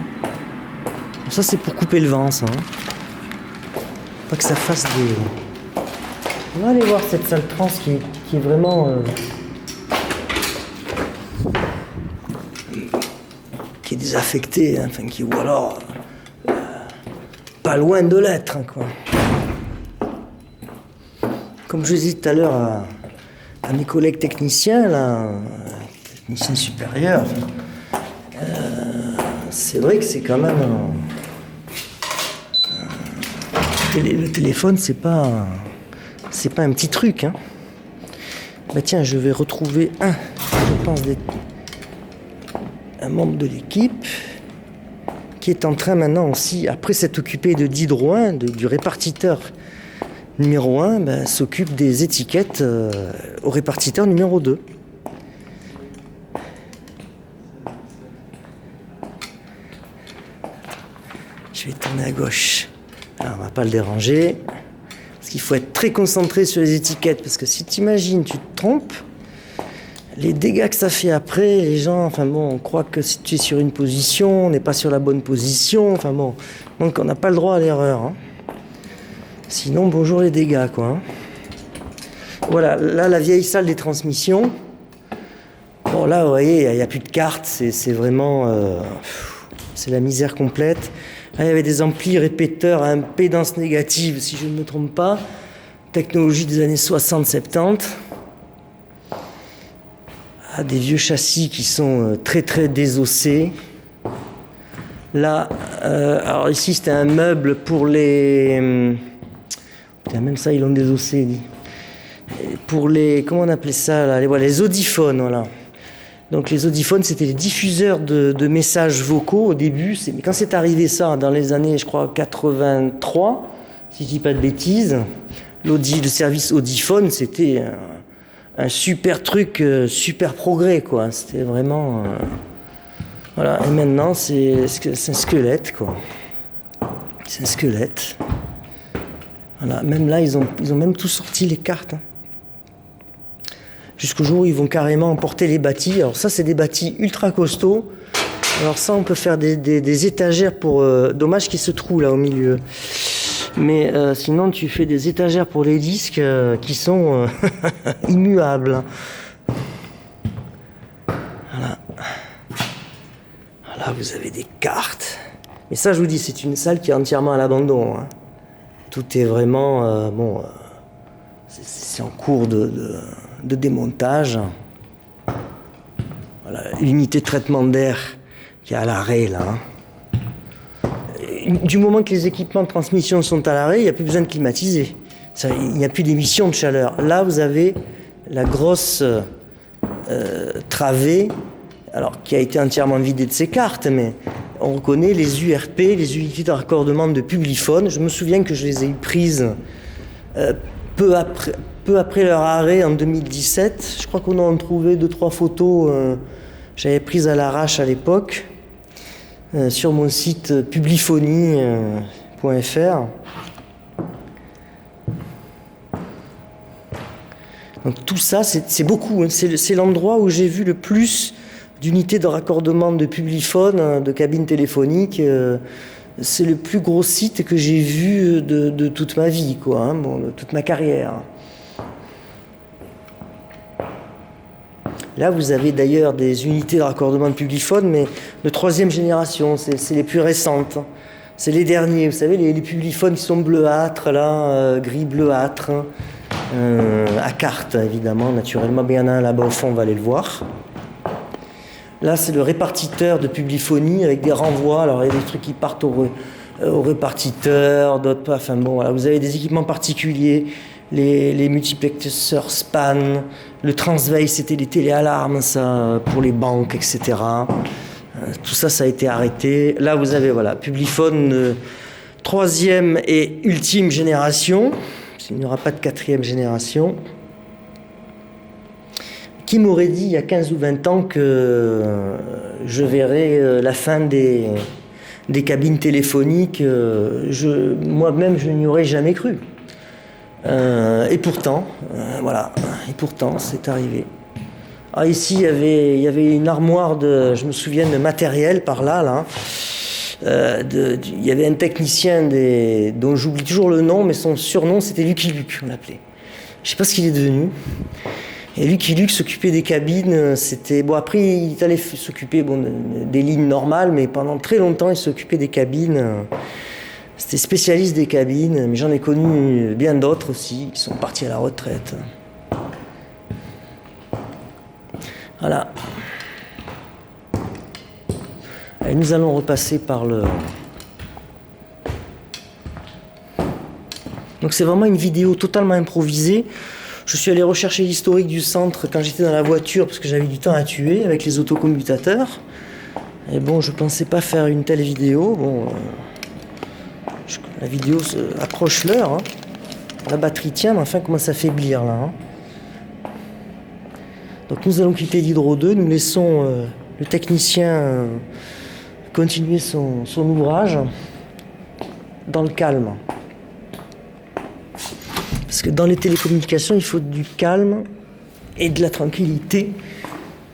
Ça, c'est pour couper le vent, ça. Pas que ça fasse des... On va aller voir cette salle trans qui est vraiment... qui est désaffectée, hein, enfin, ou alors... pas loin de l'être, hein, quoi. Comme je disais tout à l'heure à mes collègues techniciens, là, techniciens supérieurs, c'est vrai que c'est quand même... le téléphone, c'est pas un petit truc. Hein. Bah tiens, je vais retrouver je pense, un membre de l'équipe qui est en train maintenant aussi, après s'être occupé de Diderot 1, du répartiteur numéro 1, s'occupe des étiquettes au répartiteur numéro 2. Je vais tourner à gauche. Alors, on va pas le déranger. Parce qu'il faut être très concentré sur les étiquettes. Parce que si tu imagines, tu te trompes, les dégâts que ça fait après, les gens, on croit que si tu es sur une position, on n'est pas sur la bonne position. Donc on n'a pas le droit à l'erreur. Hein. Sinon, bonjour les dégâts, quoi. Hein. Voilà, là, la vieille salle des transmissions. Bon, là, vous voyez, il n'y a plus de cartes. C'est vraiment... c'est la misère complète. Là, il y avait des amplis répéteurs à impédance négative, si je ne me trompe pas. Technologie des années 60-70. Des vieux châssis qui sont très, très désossés. Là, alors ici, c'était un meuble pour les Putain, même ça, ils l'ont désossé. Pour les... Comment on appelait ça là, les audiphones, voilà. Donc les audiphones, c'était les diffuseurs de messages vocaux au début. Mais quand c'est arrivé ça, dans les années, je crois, 83, si je dis pas de bêtises, le service audiphone, c'était un super truc, super progrès, quoi. C'était vraiment... Voilà, et maintenant, c'est un squelette, quoi. C'est un squelette. Voilà, même là, ils ont même tout sorti, les cartes. Hein. Jusqu'au jour où ils vont carrément emporter les bâtis. Alors ça, c'est des bâtis ultra costauds. Alors ça, on peut faire des étagères pour... dommage qu'il se trouve là au milieu. Mais sinon, tu fais des étagères pour les disques qui sont immuables. Voilà. Voilà, vous avez des cartes. Mais ça, je vous dis, c'est une salle qui est entièrement à l'abandon. Hein. Tout est vraiment... c'est en cours de démontage. Voilà, l'unité de traitement d'air qui est à l'arrêt, là. Du moment que les équipements de transmission sont à l'arrêt, il n'y a plus besoin de climatiser. Il n'y a plus d'émission de chaleur. Là, vous avez la grosse travée, alors qui a été entièrement vidée de ses cartes, mais on reconnaît les URP, les unités de raccordement de Publiphone. Je me souviens que je les ai eues prises peu après leur arrêt en 2017. Je crois qu'on en a trouvé 2-3 photos. J'avais prises à l'arrache à l'époque sur mon site publiphonie.fr. Donc tout ça, c'est beaucoup. Hein. C'est l'endroit où j'ai vu le plus d'unités de raccordement de Publiphone, de cabines téléphoniques. C'est le plus gros site que j'ai vu de toute ma vie, quoi, hein, de toute ma carrière. Là, vous avez d'ailleurs des unités de raccordement de Publiphone, mais de 3e génération, c'est les plus récentes. C'est les derniers, vous savez, les Publiphones qui sont bleuâtres, là, gris bleuâtre, à carte, évidemment, naturellement. Mais il y en a un là-bas au fond, on va aller le voir. Là, c'est le répartiteur de Publiphonie avec des renvois. Alors, il y a des trucs qui partent au répartiteur, d'autres pas. Enfin bon, voilà, vous avez des équipements particuliers, les multiplexeurs SPAN, le transveil, c'était les téléalarmes, ça, pour les banques, etc. Tout ça, ça a été arrêté. Là, vous avez, voilà, Publiphone 3e et ultime génération. Il n'y aura pas de 4e génération. Qui m'aurait dit il y a 15 ou 20 ans que je verrais la fin des cabines téléphoniques, moi-même je n'y aurais jamais cru. Et pourtant, voilà, et pourtant c'est arrivé. Ah, ici il y avait une armoire je me souviens de matériel par là. Il y avait un technicien dont j'oublie toujours le nom, mais son surnom c'était Lucky Luke, on l'appelait. Je ne sais pas ce qu'il est devenu. Et Lucky Luke s'occupait des cabines, c'était... Bon, après, il allait s'occuper des lignes normales, mais pendant très longtemps, il s'occupait des cabines. C'était spécialiste des cabines, mais j'en ai connu bien d'autres aussi, qui sont partis à la retraite. Voilà. Et nous allons repasser par le... Donc c'est vraiment une vidéo totalement improvisée. Je suis allé rechercher l'historique du centre quand j'étais dans la voiture parce que j'avais du temps à tuer avec les autocommutateurs. Et bon, je pensais pas faire une telle vidéo. Bon, la vidéo approche l'heure. Hein. La batterie tient, mais enfin, commence à faiblir là. Hein. Donc nous allons quitter l'Hydro 2. Nous laissons le technicien continuer son ouvrage dans le calme. Parce que dans les télécommunications, il faut du calme et de la tranquillité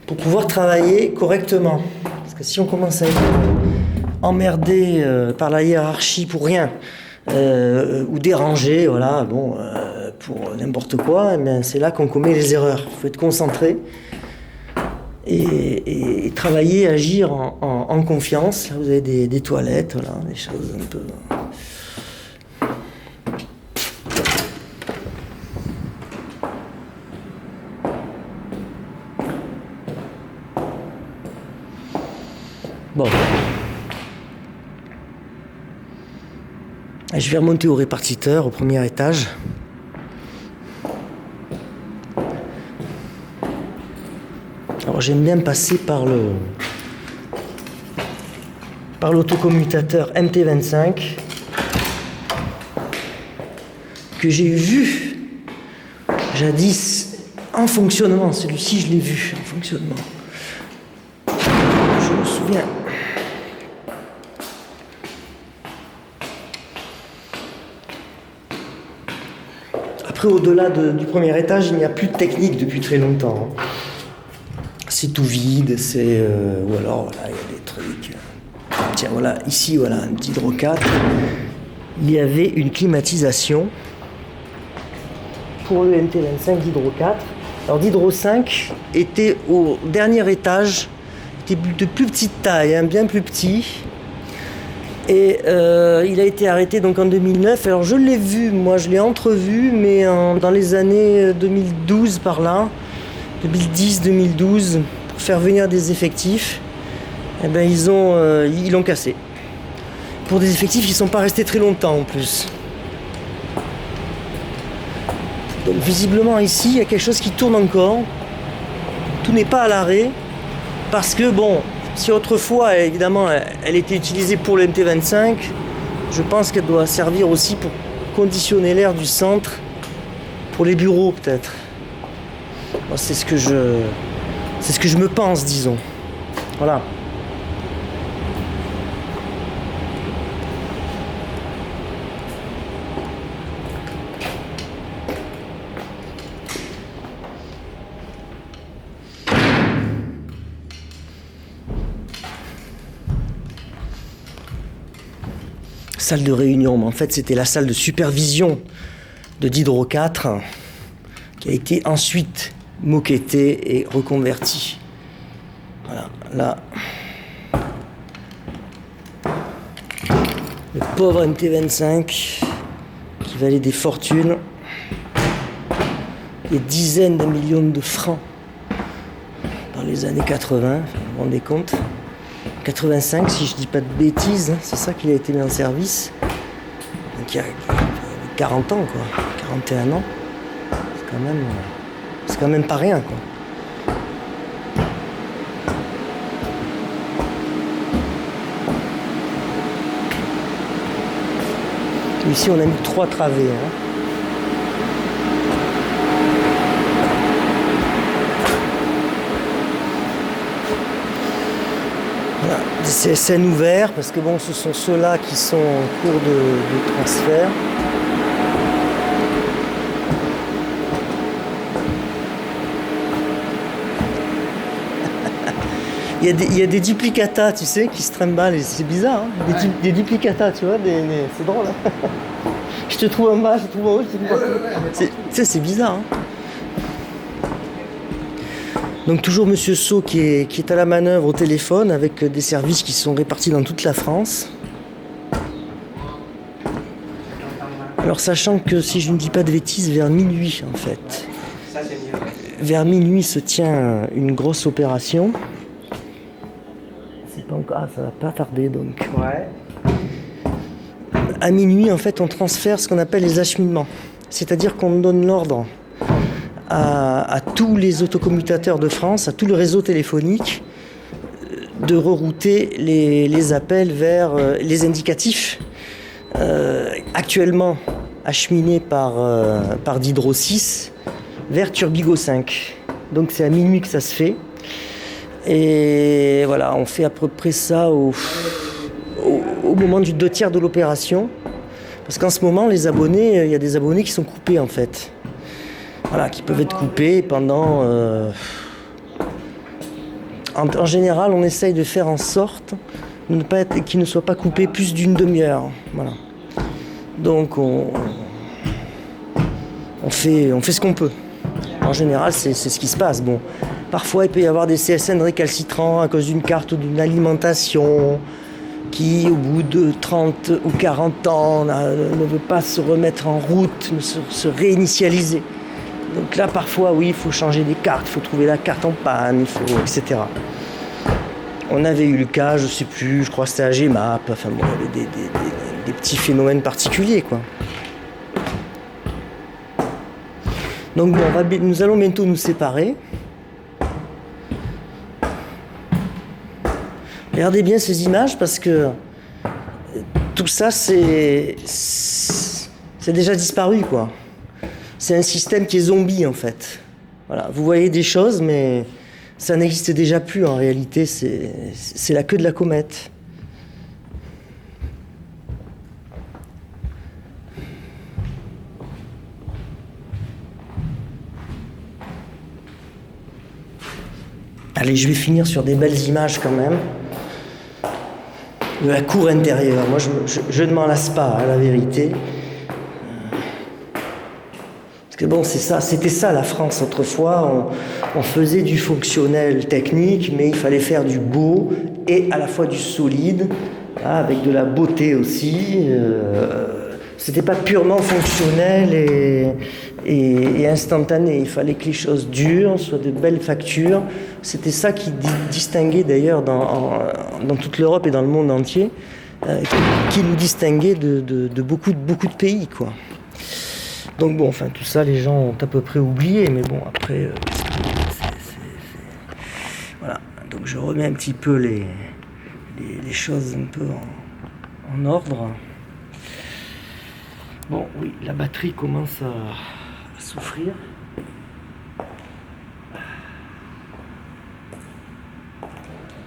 pour pouvoir travailler correctement. Parce que si on commence à être emmerdé par la hiérarchie pour rien, ou dérangé, voilà, bon, pour n'importe quoi, eh bien, c'est là qu'on commet les erreurs. Il faut être concentré et travailler, agir en confiance. Là, vous avez des toilettes, voilà, des choses un peu... Bon. Je vais remonter au répartiteur, au premier étage. Alors j'aime bien passer par l'autocommutateur MT25 que j'ai vu jadis en fonctionnement. Celui-ci, je l'ai vu en fonctionnement. Je me souviens. Après, au-delà du premier étage, il n'y a plus de technique depuis très longtemps. C'est tout vide, ou alors, voilà, il y a des trucs. Tiens, voilà, ici, voilà, un petit Hydro 4. Il y avait une climatisation pour le MT25 d'Hydro 4. Alors, d'Hydro 5 était au dernier étage, était de plus petite taille, bien plus petit. Et il a été arrêté donc en 2009. Alors, je l'ai vu, moi, je l'ai entrevu, mais dans les années 2012 par là. 2010-2012, pour faire venir des effectifs, eh ben ils l'ont cassé. Pour des effectifs qui ne sont pas restés très longtemps en plus. Donc visiblement ici, il y a quelque chose qui tourne encore. Tout n'est pas à l'arrêt. Parce que bon, si autrefois, évidemment, elle était utilisée pour le MT25, je pense qu'elle doit servir aussi pour conditionner l'air du centre, pour les bureaux peut-être. Bon, c'est ce que je me pense, disons. Voilà. Salle de réunion, mais en fait c'était la salle de supervision de d'Hydro 4 qui a été ensuite moquettée et reconvertie. Voilà, là. Le pauvre MT25 qui valait des fortunes, des dizaines de millions de francs dans les années 80, vous vous rendez compte? 85 si je dis pas de bêtises, c'est ça qu'il a été mis en service. Donc il y a 40 ans quoi, 41 ans. C'est quand même pas rien quoi. Ici on a mis 3 travées. Voilà, des CSN ouverts, parce que bon, ce sont ceux-là qui sont en cours de transfert. Il y a des duplicata, tu sais, qui se trimballent, et c'est bizarre, hein, des duplicata, tu vois, c'est drôle. Hein. Je te trouve en bas, je te trouve en haut, je te trouve en haut. Tu sais, c'est bizarre. Hein. Donc toujours Monsieur Sceaux qui est à la manœuvre au téléphone avec des services qui sont répartis dans toute la France. Alors sachant que si je ne dis pas de bêtises, vers minuit en fait. Vers minuit se tient une grosse opération. C'est pas encore, ça va pas tarder donc. Ouais. À minuit en fait on transfère ce qu'on appelle les acheminements. C'est-à-dire qu'on donne l'ordre à tous les autocommutateurs de France, à tout le réseau téléphonique, de rerouter les appels vers les indicatifs actuellement acheminés par d'Hydro 6 vers Turbigo 5. Donc c'est à minuit que ça se fait. Et voilà, on fait à peu près ça au moment du 2/3 de l'opération. Parce qu'en ce moment, les abonnés, il y a des abonnés qui sont coupés en fait. Voilà, qui peuvent être coupés pendant... En général, on essaye de faire en sorte qu'ils ne soient pas coupés plus d'une demi-heure. Voilà. Donc, on fait ce qu'on peut. En général, c'est ce qui se passe. Bon, parfois, il peut y avoir des CSN récalcitrants à cause d'une carte ou d'une alimentation qui, au bout de 30 ou 40 ans, ne veut pas se remettre en route, se réinitialiser. Donc là, parfois, oui, il faut changer des cartes, il faut trouver la carte en panne, etc. On avait eu le cas, je sais plus, je crois que c'était à GMAP, enfin bon, il y avait des petits phénomènes particuliers, quoi. Donc bon, nous allons bientôt nous séparer. Regardez bien ces images parce que tout ça, c'est déjà disparu, quoi. C'est un système qui est zombie, en fait. Voilà, vous voyez des choses, mais ça n'existe déjà plus en réalité, c'est la queue de la comète. Allez, je vais finir sur des belles images quand même. De la cour intérieure, moi je ne m'en lasse pas, à la vérité. Parce que bon, c'était ça la France autrefois, on faisait du fonctionnel technique, mais il fallait faire du beau et à la fois du solide, avec de la beauté aussi. C'était pas purement fonctionnel et instantané, il fallait que les choses durent, soient de belles factures. C'était ça qui distinguait d'ailleurs dans toute l'Europe et dans le monde entier, qui nous distinguait de beaucoup de pays, quoi. Donc bon, enfin tout ça, les gens ont à peu près oublié, mais bon, après, voilà. Donc je remets un petit peu les choses un peu en ordre. Bon, oui, la batterie commence à souffrir.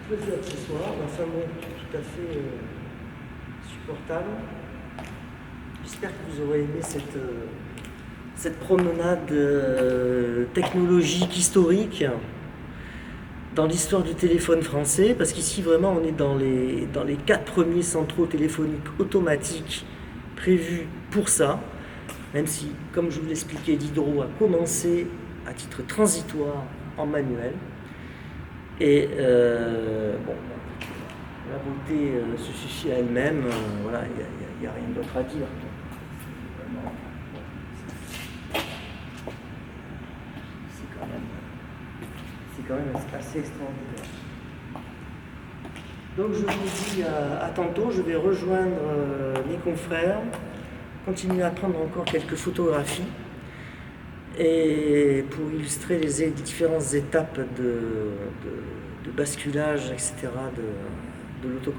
Plusieurs accessoires, enfin bon, tout à fait supportable. J'espère que vous aurez aimé cette promenade technologique historique dans l'histoire du téléphone français, parce qu'ici vraiment on est dans les 4 premiers centraux téléphoniques automatiques prévus pour ça, même si, comme je vous l'expliquais, Diderot a commencé à titre transitoire en manuel. Et bon, la beauté se suffit à elle-même, voilà, il n'y a rien d'autre à dire. C'est quand même assez extraordinaire. Donc je vous dis à tantôt, je vais rejoindre mes confrères, continuer à prendre encore quelques photographies et pour illustrer les différentes étapes de basculage, etc. de l'autocommande.